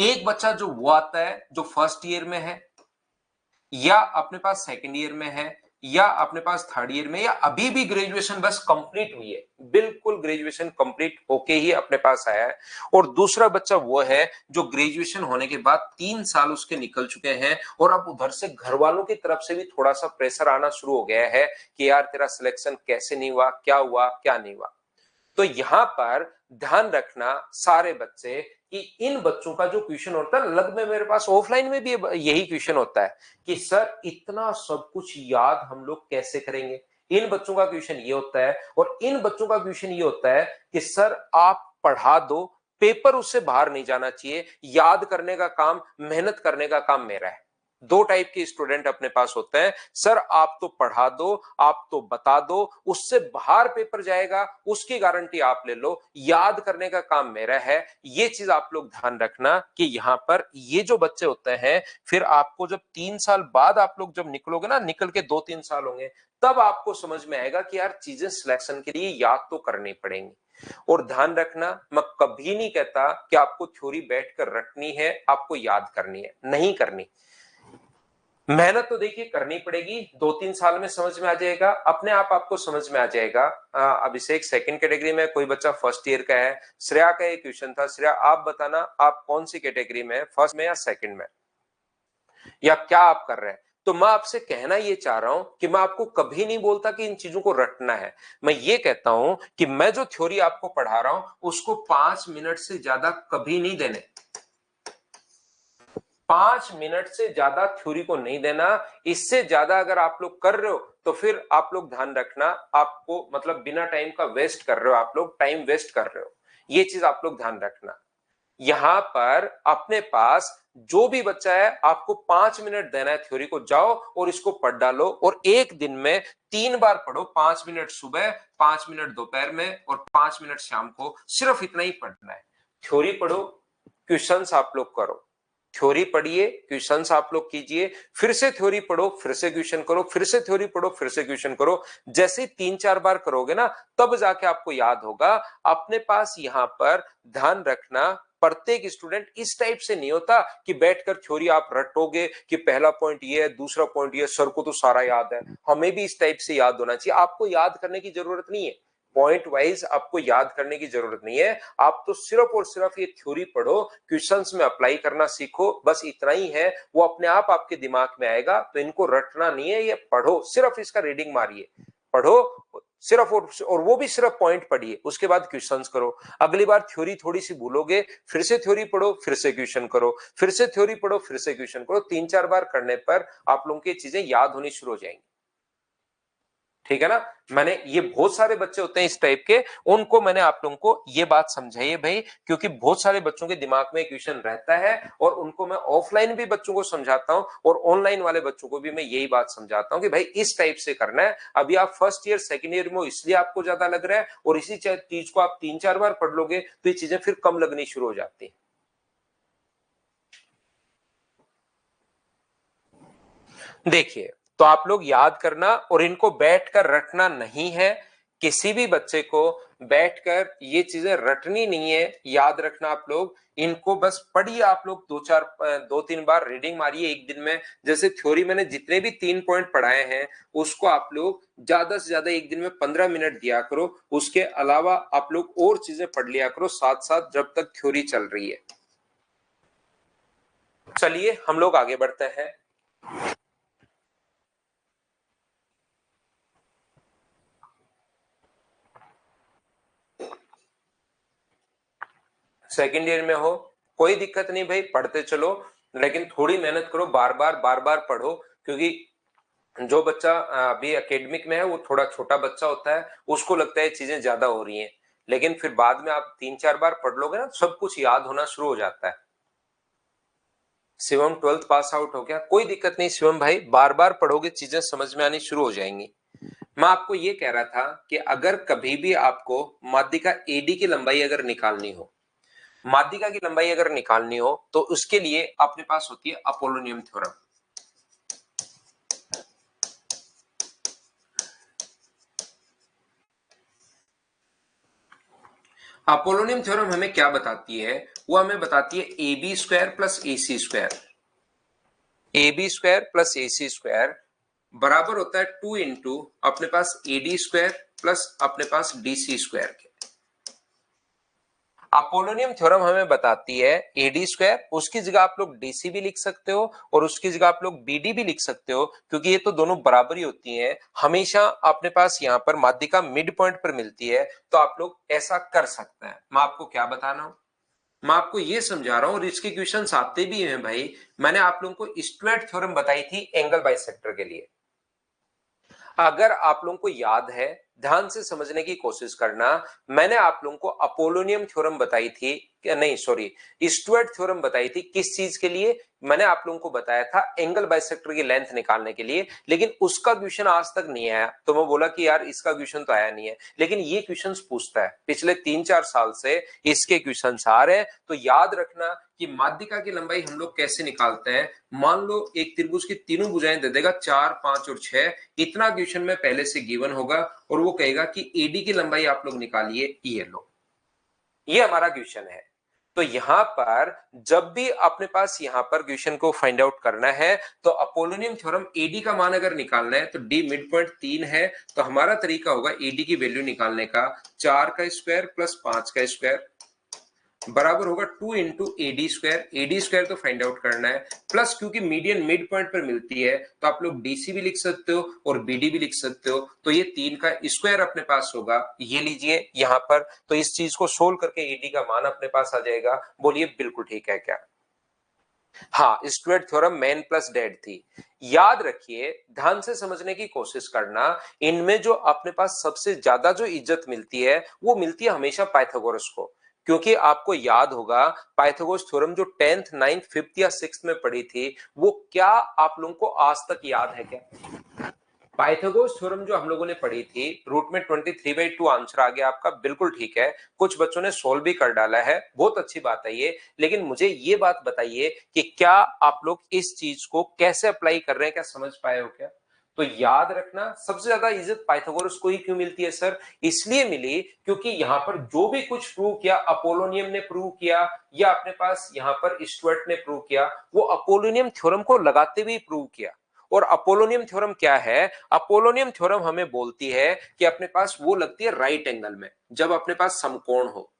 एक बच्चा जो वो आता है जो फर्स्ट ईयर में है या अपने पास सेकंड ईयर में है या अपने पास थर्ड ईयर में या अभी भी ग्रेजुएशन बस कंप्लीट हुई है, बिल्कुल ग्रेजुएशन कंप्लीट होके ही अपने पास आया है। और दूसरा बच्चा वो है जो ग्रेजुएशन होने के बाद 3 साल उसके निकल चुके हैं और अब उधर से घर वालों की तरफ से भी थोड़ा सा प्रेशर आना शुरू हो गया है कि यार तेरा सिलेक्शन कैसे नहीं हुआ, क्या नहीं हुआ। तो यहां पर ध्यान रखना सारे बच्चे कि इन बच्चों का जो क्वेश्चन होता है, लगभग में मेरे पास ऑफलाइन में भी यही क्वेश्चन होता है कि सर इतना सब कुछ याद हम लोग कैसे करेंगे। इन बच्चों का क्वेश्चन ये होता है और इन बच्चों का क्वेश्चन ये होता है कि सर आप पढ़ा दो, पेपर उससे बाहर नहीं जाना चाहिए, याद करने का काम, मेहनत करने का काम मेरा है। दो टाइप के स्टूडेंट अपने पास होते हैं, सर आप तो पढ़ा दो, आप तो बता दो, उससे बाहर पेपर जाएगा उसकी गारंटी आप ले लो, याद करने का काम मेरा है। ये चीज आप लोग ध्यान रखना कि यहां पर ये जो बच्चे होते हैं, फिर आपको जब 3 साल बाद आप लोग जब निकलोगे ना, निकल के 2-3 साल होंगे, तब आपको समझ में आएगा कि यार चीजें सिलेक्शन के लिए याद तो करनी पड़ेंगी। और ध्यान रखना, मैं कभी नहीं कहता कि आपको थ्योरी बैठकर रटनी है, आपको याद करनी है, नहीं करनी। मेहनत तो देखिए करनी पड़ेगी, 2-3 साल में समझ में आ जाएगा, अपने आप आपको समझ में आ जाएगा। अभिषेक सेकंड कैटेगरी में, कोई बच्चा फर्स्ट ईयर का है। श्रेया का एक क्वेश्चन था, श्रेया आप बताना आप कौन सी कैटेगरी में, फर्स्ट में या सेकंड में, या क्या आप कर रहे हैं। तो मैं आपसे कहना ये चाह रहा हूं कि मैं आपको कभी नहीं बोलता कि इन चीजों को रटना है। मैं ये कहता हूं कि मैं जो थ्योरी आपको पढ़ा रहा हूं उसको 5 मिनट से ज्यादा कभी नहीं देने, 5 मिनट से ज्यादा थ्योरी को नहीं देना। इससे ज्यादा अगर आप लोग कर रहे हो तो फिर आप लोग ध्यान रखना, आपको मतलब बिना टाइम का वेस्ट कर रहे हो, आप लोग टाइम वेस्ट कर रहे हो। ये चीज आप लोग ध्यान रखना। यहां पर अपने पास जो भी बच्चा है, आपको 5 मिनट देना है थ्योरी को, जाओ और इसको पढ़ डालो, और एक दिन में 3 बार पढ़ो, 5 मिनट सुबह, 5 मिनट दोपहर में और 5 मिनट शाम को, सिर्फ इतना ही पढ़ना है। थ्योरी पढ़ो, क्वेश्चंस आप लोग करो, थ्योरी पढ़िए, क्वेश्चंस आप लोग कीजिए, फिर से थ्योरी पढ़ो, फिर से क्वेश्चन करो, फिर से थ्योरी पढ़ो, फिर से क्वेश्चन करो। जैसे 3-4 बार करोगे ना, तब जाके आपको याद होगा। अपने पास यहां पर ध्यान रखना, प्रत्येक स्टूडेंट इस टाइप से नहीं होता कि बैठकर थ्योरी आप रटोगे कि पहला पॉइंट ये है, दूसरा पॉइंट ये, सर को तो सारा याद है। हमें भी इस टाइप से याद होना चाहिए। आपको याद करने की जरूरत नहीं है, पॉइंट वाइज आपको याद करने की जरूरत नहीं है। आप तो सिर्फ और सिर्फ ये थ्योरी पढ़ो, क्वेश्चंस में अप्लाई करना सीखो, बस इतना ही है। वो अपने आप आपके दिमाग में आएगा। तो इनको रटना नहीं है, ये पढ़ो, सिर्फ इसका रीडिंग मारिए, पढ़ो सिर्फ, और वो भी सिर्फ पॉइंट पढ़िए, उसके बाद क्वेश्चंस करो। अगली बार थ्योरी थोड़ी सी भूलोगे, फिर से थ्योरी पढ़ो, फिर से क्वेश्चन करो, फिर से थ्योरी पढ़ो, फिर से क्वेश्चन करो। 3-4 बार करने पर आप लोगों की चीजें याद होनी शुरू हो जाएंगी। ठीक है ना। मैंने ये बहुत सारे बच्चे होते हैं इस टाइप के, उनको मैंने आप लोगों को ये बात समझाई है भाई, क्योंकि बहुत सारे बच्चों के दिमाग में क्वेश्चन रहता है, और उनको मैं ऑफलाइन भी बच्चों को समझाता हूं, और ऑनलाइन वाले बच्चों को भी मैं यही बात समझाता हूं कि भाई इस टाइप से करना है। अभी आप फर्स्ट ईयर सेकेंड ईयर में हो, इसलिए आपको ज्यादा लग रहा है, और इसी चीज को आप 3-4 बार पढ़ लोगे तो ये चीजें फिर कम लगनी शुरू हो जाती है। देखिए, तो आप लोग याद करना, और इनको बैठकर रटना नहीं है। किसी भी बच्चे को बैठकर ये चीजें रटनी नहीं है, याद रखना। आप लोग इनको बस पढ़िए, आप लोग 2-3 बार रीडिंग मारिए एक दिन में। जैसे थ्योरी मैंने जितने भी 3 पॉइंट पढ़ाए हैं, उसको आप लोग ज्यादा से ज्यादा एक दिन में 15 मिनट दिया करो। उसके अलावा आप लोग और चीजें पढ़ लिया करो साथ साथ, जब तक थ्योरी चल रही है। चलिए हम लोग आगे बढ़ते हैं। सेकेंड ईयर में हो, कोई दिक्कत नहीं भाई, पढ़ते चलो, लेकिन थोड़ी मेहनत करो, बार बार पढ़ो। क्योंकि जो बच्चा अभी एकेडमिक में है, वो थोड़ा छोटा बच्चा होता है, उसको लगता है चीजें ज्यादा हो रही हैं, लेकिन फिर बाद में आप 3-4 बार पढ़ लोगे ना, सब कुछ याद होना शुरू हो जाता है। शिवम 12th पास आउट हो गया, कोई दिक्कत नहीं शिवम भाई, बार बार पढ़ोगे चीजें समझ में आनी शुरू हो जाएंगी। मैं आपको ये कह रहा था कि अगर कभी भी आपको माध्यिका एडी की लंबाई अगर निकालनी हो, माध्यिका की लंबाई अगर निकालनी हो, तो उसके लिए अपने पास होती है अपोलोनियम थ्योरम। अपोलोनियम थ्योरम हमें क्या बताती है? वो हमें बताती है A B square plus A C square, A B square plus A C square बराबर होता है 2 इंटू अपने पास ए डी स्क्वायर प्लस अपने पास डी सी स्क्वायर के। अपोलोनियम थ्योरम हमें बताती है एडी स्क्वायर, उसकी जगह आप लोग डीसी भी लिख सकते हो, और उसकी जगह आप लोग बीडी भी लिख सकते हो, क्योंकि ये तो दोनों बराबर ही होती हैं हमेशा। अपने पास यहाँ पर माध्यिका मिड पॉइंट पर मिलती है, तो आप लोग ऐसा कर सकते हैं। मैं आपको क्या बता रहा हूं, मैं आपको ये समझा रहा हूं, और इसके क्वेश्चन आते भी हैं भाई। मैंने आप लोगों को स्ट्रेट थ्योरम बताई थी एंगल बाइसेक्टर के लिए। अगर आप लोगों को याद है, ध्यान से समझने की कोशिश करना, मैंने आप लोगों को अपोलोनियम थ्योरम बताई थी नहीं सॉरी, स्टुअर्ट थ्योरम बताई थी किस चीज के लिए? मैंने आप लोगों को बताया था एंगल बाइसेक्टर की लेंथ निकालने के लिए, लेकिन उसका क्वेश्चन आज तक नहीं आया। तो मैं बोला कि यार इसका क्वेश्चन तो आया नहीं है, लेकिन ये क्वेश्चंस पूछता है, पिछले 3-4 साल से इसके क्वेश्चंस आ रहे हैं। तो याद रखना कि माध्यिका की लंबाई हम लोग कैसे निकालते हैं। मान लो एक त्रिभुज की तीनों भुजाएं दे देगा 4, 5 और 6, इतना क्वेश्चन में पहले से गिवन होगा और वो कहेगा कि एडी की लंबाई आप लोग निकालिए, ये लो, ये हमारा क्वेश्चन है। तो यहां पर जब भी अपने पास यहां पर क्वेश्चन को फाइंड आउट करना है तो अपोलोनियम थ्योरम एडी का मान अगर निकालना है तो डी मिड पॉइंट 3 है, तो हमारा तरीका होगा एडी की वैल्यू निकालने का 4 का स्क्वायर प्लस 5 का स्क्वायर बराबर होगा 2 into A D square. A D square तो फाइंड आउट करना है, प्लस क्योंकि मीडियन मिड पॉइंट पर मिलती है तो आप लोग डीसी भी लिख सकते हो और बीडी भी लिख सकते हो। तो ये 3 का स्क्वायर अपने पास होगा, ये लीजिए यहां पर। तो इस चीज को सोल्व करके एडी का मान अपने पास आ जाएगा। बोलिए बिल्कुल ठीक है क्या? हाँ, Stuart theorem man plus dad थी। याद रखिए, ध्यान से समझने की कोशिश करना, इनमें जो अपने पास सबसे ज्यादा जो इज्जत मिलती है वो मिलती है हमेशा पाइथागोरस को। क्योंकि आपको याद होगा पाइथागोरस थ्योरम जो 10th 9th 5th या 6th में पढ़ी थी, वो क्या आप लोगों को आज तक याद है क्या? पाइथागोरस थ्योरम जो हम लोगों ने पढ़ी थी, रूट में 23/2 आंसर आ गया आपका, बिल्कुल ठीक है। कुछ बच्चों ने सोल्व भी कर डाला है, बहुत अच्छी बात है ये। लेकिन मुझे ये बात बताइए कि क्या आप लोग इस चीज को कैसे अप्लाई कर रहे हैं, क्या समझ पाए हो क्या? तो याद रखना, सबसे ज्यादा इज्जत पाइथागोरस को ही क्यों मिलती है सर? इसलिए मिली क्योंकि यहां पर जो भी कुछ प्रूव किया, अपोलोनियम ने प्रूव किया या अपने पास यहां पर स्टुअर्ट ने प्रूव किया, वो अपोलोनियम थ्योरम को लगाते हुए प्रूव किया। और अपोलोनियम थ्योरम क्या है? अपोलोनियम थ्योरम हमें बोलती है कि अपने पास वो लगती है राइट एंगल में, जब अपने पास समकोण हो,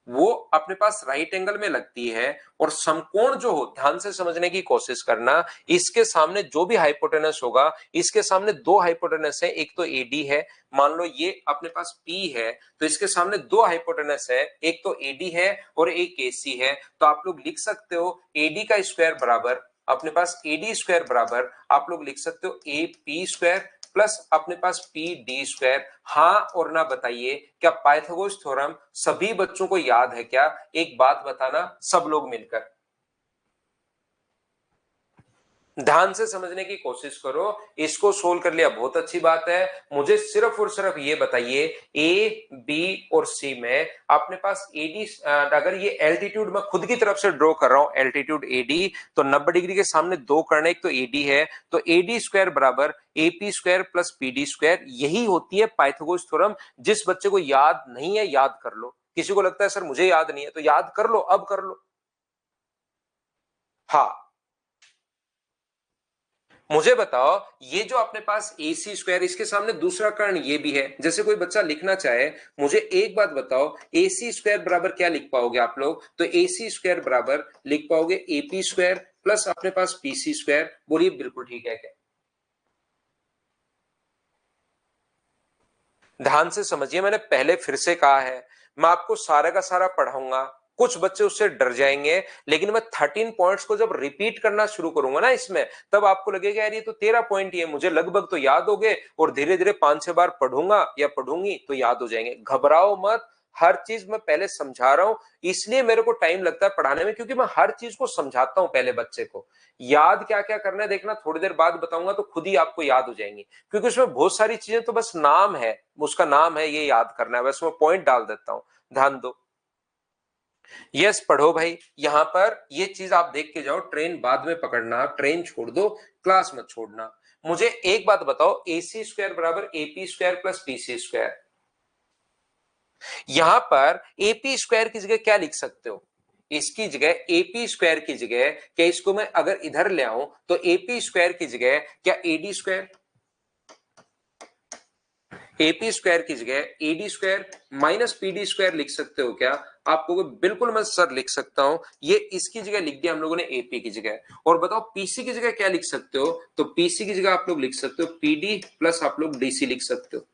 वो अपने पास राइट एंगल में लगती है। और समकोण जो हो, ध्यान से समझने की कोशिश करना, इसके सामने जो भी हाइपोटेनस होगा, इसके सामने दो हाइपोटेनस है, एक तो एडी है, मान लो ये अपने पास पी है, तो इसके सामने दो हाइपोटेनस है, एक तो एडी है और एक एसी है। तो आप लोग लिख सकते हो एडी का स्क्वायर बराबर, अपने पास एडी स्क्वायर बराबर आप लोग लिख सकते हो ए पी स्क्वायर प्लस अपने पास पी डी स्क्वायर। हाँ और ना बताइए, क्या पाइथागोरस थ्योरम सभी बच्चों को याद है क्या? एक बात बताना सब लोग मिलकर, ध्यान से समझने की कोशिश करो। इसको सोल्व कर लिया, बहुत अच्छी बात है। मुझे सिर्फ और सिर्फ ये बताइए, ए बी और सी में अपने पास एडी, अगर ये एल्टीट्यूड मैं खुद की तरफ से ड्रॉ कर रहा हूं, एल्टीट्यूड एडी, तो 90 डिग्री के सामने दो करने, एक तो एडी है, तो एडी स्क्वायर बराबर AP square plus PD square. यही होती है पाइथागोरस थ्योरम। जिस बच्चे को याद नहीं है याद कर लो, किसी को लगता है सर मुझे याद नहीं है, तो याद कर लो, अब कर लो। हाँ, मुझे बताओ, ये जो अपने पास ए सी स्क्वायर, इसके सामने दूसरा कर्ण ये भी है। जैसे कोई बच्चा लिखना चाहे, मुझे एक बात बताओ, ए सी स्क्वायर बराबर क्या लिख पाओगे आप लोग? तो ए सी स्क्वायर बराबर लिख पाओगे ए पी स्क्वायर प्लस अपने पास पी सी स्क्वायर। बोलिए बिल्कुल ठीक है क्या? ध्यान से समझिए, मैंने पहले फिर से कहा है, मैं आपको सारा का सारा पढ़ाऊंगा। कुछ बच्चे उससे डर जाएंगे, लेकिन मैं 13 पॉइंट्स को जब रिपीट करना शुरू करूंगा ना इसमें, तब आपको लगेगा यार ये तो 13 पॉइंट ही है, मुझे लगभग तो याद हो गए। और धीरे धीरे 5-6 बार पढ़ूंगा या पढ़ूंगी तो याद हो जाएंगे। घबराओ मत, हर चीज मैं पहले समझा रहा हूं, इसलिए मेरे को टाइम लगता है पढ़ाने में, क्योंकि मैं हर चीज को समझाता हूं पहले बच्चे को। याद क्या क्या करना है देखना, थोड़ी देर बाद बताऊंगा तो खुद ही आपको याद हो जाएंगी। क्योंकि उसमें बहुत सारी चीजें तो बस नाम है, उसका नाम है, ये याद करना है, बस मैं पॉइंट डाल देता हूं, ध्यान दो। यस पढ़ो भाई, यहां पर ये चीज आप देख के जाओ, ट्रेन बाद में पकड़ना, ट्रेन छोड़ दो, क्लास मत छोड़ना। मुझे एक बात बताओ, ए सी स्क्वायर बराबर AP square plus PC square, यहां पर एपी स्क्वायर की जगह क्या लिख सकते हो? इसकी जगह एपी स्क्वायर की जगह, क्या इसको मैं अगर इधर ले आऊं तो एपी स्क्वायर की जगह क्या एडी स्क्वायर, एपी स्क्वायर की जगह A D square minus P D square लिख सकते हो क्या? आपको बिल्कुल मैं सर लिख सकता हूं, ये इसकी जगह लिख दिया हम लोगों ने एपी की जगह। और बताओ पीसी की जगह क्या लिख सकते हो? तो पीसी की जगह आप लोग लिख सकते हो पीडी प्लस आप लोग डीसी लिख सकते हो।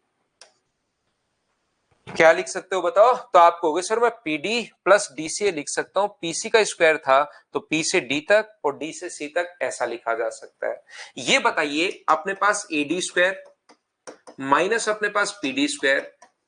क्या लिख सकते हो बताओ? तो आप कहोगे सर मैं पीडी प्लस डीसी लिख सकता हूं, पीसी का स्क्वायर था तो पी से डी तक और डी से सी तक ऐसा लिखा जा सकता है। ये बताइए, अपने पास एडी स्क्वायर माइनस अपने पास पीडी स्क्वायर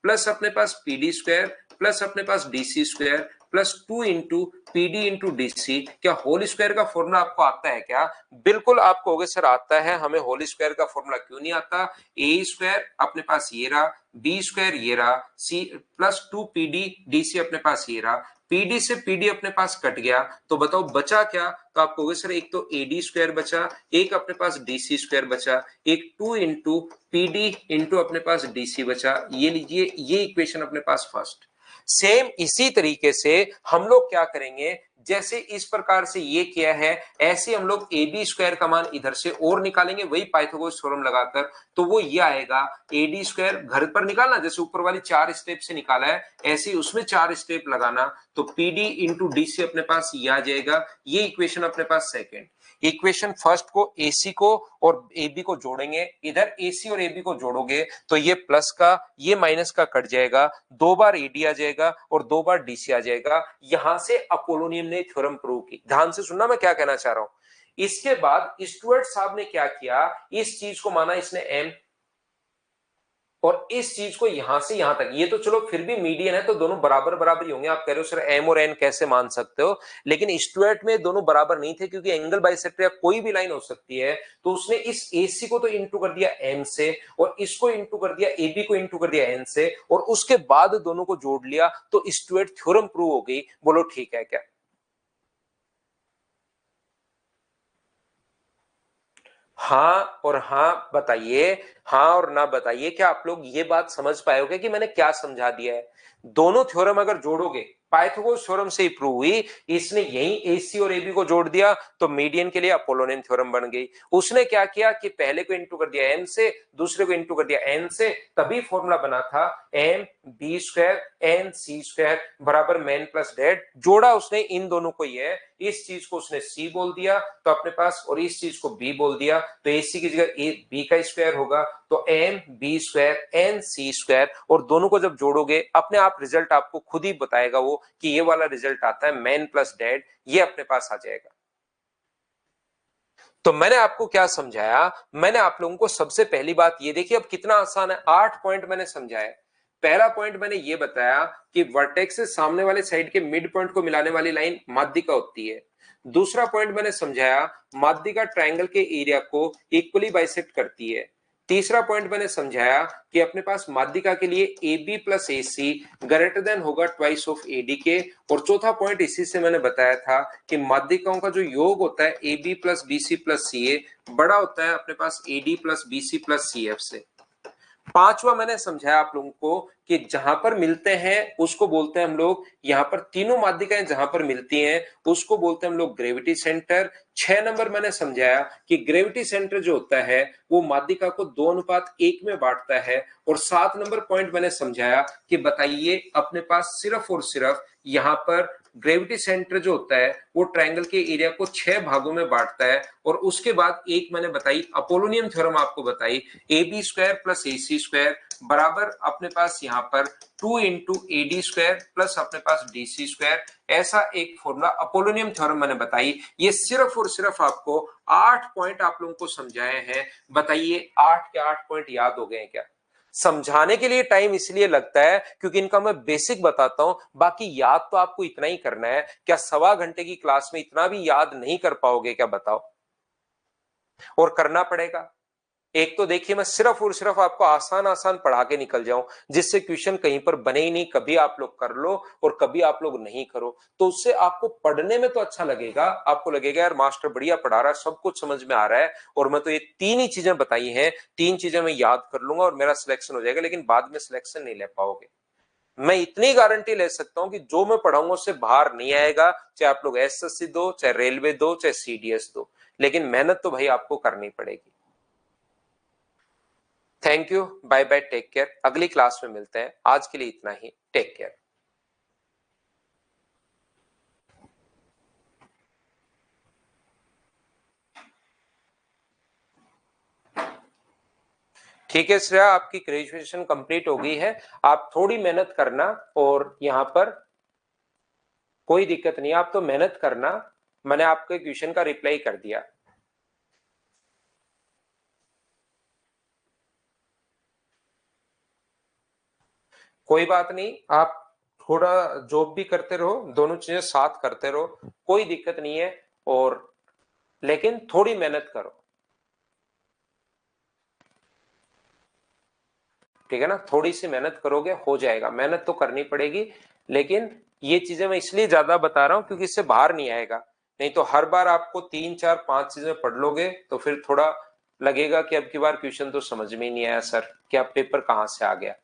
प्लस अपने पास पीडी स्क्वायर प्लस अपने पास DC square plus 2 into PD into DC. क्या होल स्क्वायर का फॉर्मूला आपको आता है क्या? बिल्कुल आपको होगा सर आता है, हमें होल स्क्वायर का फॉर्मूला क्यों नहीं आता? ए स्क्वायर अपने पास ये रहा, बी स्क्वायर ये रहा, सी प्लस 2 पीडी डीसी अपने पास ये रहा, पीडी से पीडी अपने पास कट गया, तो बताओ बचा क्या? तो आपको होगा सर एक तो एडी स्क्वायर बचा, एक अपने पास डीसी स्क्वायर बचा, एक 2 इंटू पीडी इंटू अपने पास डीसी बचा। ये लीजिए, ये इक्वेशन अपने पास फर्स्ट। सेम इसी तरीके से हम लोग क्या करेंगे, जैसे इस प्रकार से ये किया है, ऐसे हम लोग ए बी स्क्वायर का मान इधर से और निकालेंगे, वही पाइथागोरस थ्योरम लगाकर। तो वो ये आएगा ए डी स्क्वायर, घर पर निकालना जैसे ऊपर वाली 4 स्टेप से निकाला है, ऐसे ही उसमें 4 स्टेप लगाना, तो P D into D C अपने पास ये आ जाएगा। ये इक्वेशन अपने पास सेकेंड। इक्वेशन फर्स्ट को एसी को और एबी को जोड़ेंगे, इधर एसी और एबी को जोड़ोगे तो ये प्लस का ये माइनस का कट जाएगा, 2 बार एडी आ जाएगा और 2 बार डीसी आ जाएगा। यहां से अपोलोनियम ने थ्योरम प्रूव की। ध्यान से सुनना मैं क्या कहना चाह रहा हूं। इसके बाद स्टुअर्ट साहब ने क्या किया, इस चीज को माना इसने एम, और इस चीज को यहां से यहां तक, ये तो चलो फिर भी मीडियन है तो दोनों बराबर बराबर ही होंगे। आप कह रहे हो सर एम और एन कैसे मान सकते हो, लेकिन स्टुअर्ट में दोनों बराबर नहीं थे क्योंकि एंगल बाइसेक्टर या कोई भी लाइन हो सकती है। तो उसने इस एसी को तो इंटू कर दिया एम से, और इसको इंटू कर दिया एबी को इंटू कर दिया एन से, और उसके बाद दोनों को जोड़ लिया तो स्टुअर्ट थ्योरम प्रूव हो गई। बोलो ठीक है क्या? हाँ और हाँ बताइए, हाँ और ना बताइए, क्या आप लोग ये बात समझ पाओगे कि मैंने क्या समझा दिया है? दोनों थ्योरम अगर जोड़ोगे, पाइथागोरस थ्योरम से ही प्रूव हुई, इसने यही एसी और एबी को जोड़ दिया तो मीडियन के लिए अपोलोनियन थ्योरम बन गई। उसने क्या किया कि पहले को इंटू कर दिया एम से, दूसरे को इंटू कर दिया एन से, तभी फॉर्मूला बना था M B square N C square बराबर मैन प्लस डेड। जोड़ा उसने इन दोनों को, ये इस चीज को उसने सी बोल दिया तो अपने पास, और इस चीज को बी बोल दिया तो एसी की जगह ए बी का स्क्वायर होगा, तो M B square N C square, और दोनों को जब जोड़ोगे अपने आप रिजल्ट आपको खुद ही बताएगा वो कि ये वाला रिजल्ट आता है मैन प्लस डेड, ये अपने पास आ जाएगा। तो मैंने आपको क्या समझाया, मैंने आप लोगों को सबसे पहली बात ये देखिए, अब कितना आसान है, 8 पॉइंट मैंने समझाया। पहला पॉइंट मैंने ये बताया कि वर्टेक्स से सामने वाले साइड के मिड पॉइंट को मिलाने वाली लाइन माध्यिका होती है। दूसरा पॉइंट मैंने समझाया, माध्यिका ट्रायंगल के एरिया को इक्वली बाइसेक्ट करती है। तीसरा पॉइंट मैंने समझाया कि अपने पास माध्यिका के लिए A B plus A C greater than होगा ट्वाइस ऑफ एडी के। और चौथा पॉइंट इसी से मैंने बताया था कि माध्यिकाओं का जो योग होता है A B plus B C plus C A बड़ा होता है अपने पास A D plus B C plus C F से। पांचवा मैंने समझाया आप लोगों को कि जहां पर मिलते हैं उसको बोलते हैं हम लोग, यहां पर तीनों माध्यिकाएं जहां पर मिलती हैं उसको बोलते हैं हम लोग ग्रेविटी सेंटर। 6 नंबर मैंने समझाया कि ग्रेविटी सेंटर जो होता है वो माध्यिका को 2:1 में बांटता है। और 7 नंबर पॉइंट मैंने समझाया कि बताइए अपने पास सिर्फ और सिर्फ यहां पर ग्रेविटी सेंटर जो होता है वो ट्रायंगल के एरिया को 6 भागों में बांटता है। और उसके बाद एक मैंने बताई अपोलोनियम थ्योरम आपको बताई, A B square plus A C square बराबर अपने पास यहाँ पर 2 into A D square plus अपने पास डी सी स्क्वायर, ऐसा एक फॉर्मूला अपोलोनियम थ्योरम मैंने बताई। ये सिर्फ और सिर्फ आपको 8 पॉइंट आप लोगों को समझाए हैं। बताइए 8 के 8 पॉइंट याद हो गए हैं क्या? समझाने के लिए टाइम इसलिए लगता है क्योंकि इनका मैं बेसिक बताता हूं, बाकी याद तो आपको इतना ही करना है। क्या सवा घंटे की क्लास में इतना भी याद नहीं कर पाओगे क्या? बताओ। और करना पड़ेगा। एक तो देखिए मैं सिर्फ और सिर्फ आपको आसान आसान पढ़ा के निकल जाऊं जिससे क्वेश्चन कहीं पर बने ही नहीं, कभी आप लोग कर लो और कभी आप लोग नहीं करो, तो उससे आपको पढ़ने में तो अच्छा लगेगा, आपको लगेगा यार मास्टर बढ़िया पढ़ा रहा है, सब कुछ समझ में आ रहा है, और मैं तो ये 3 ही चीजें बताई हैं, 3 चीजें मैं याद कर लूंगा और मेरा सिलेक्शन हो जाएगा। लेकिन बाद में सिलेक्शन नहीं ले पाओगे। मैं इतनी गारंटी ले सकता हूं कि जो मैं पढ़ाऊंगा उससे बाहर नहीं आएगा, चाहे आप लोग एसएससी दो, चाहे रेलवे दो, चाहे सीडीएस दो, लेकिन मेहनत तो भाई आपको करनी पड़ेगी। Thank you, bye bye, take care, अगली क्लास में मिलते हैं। आज के लिए इतना ही, टेक केयर। ठीक है श्रेया, आपकी ग्रेजुएशन कंप्लीट हो गई है, आप थोड़ी मेहनत करना, और यहाँ पर कोई दिक्कत नहीं, आप तो मेहनत करना, मैंने आपके क्वेश्चन का रिप्लाई कर दिया। कोई बात नहीं, आप थोड़ा जॉब भी करते रहो, दोनों चीजें साथ करते रहो, कोई दिक्कत नहीं है। और लेकिन थोड़ी मेहनत करो, ठीक है ना। थोड़ी सी मेहनत करोगे हो जाएगा, मेहनत तो करनी पड़ेगी। लेकिन ये चीजें मैं इसलिए ज्यादा बता रहा हूं क्योंकि इससे बाहर नहीं आएगा। नहीं तो हर बार आपको 3 4 5 चीजें पढ़ लोगे तो फिर थोड़ा लगेगा कि अब की बार क्वेश्चन तो समझ में ही नहीं आया सर, क्या पेपर कहां से आ गया।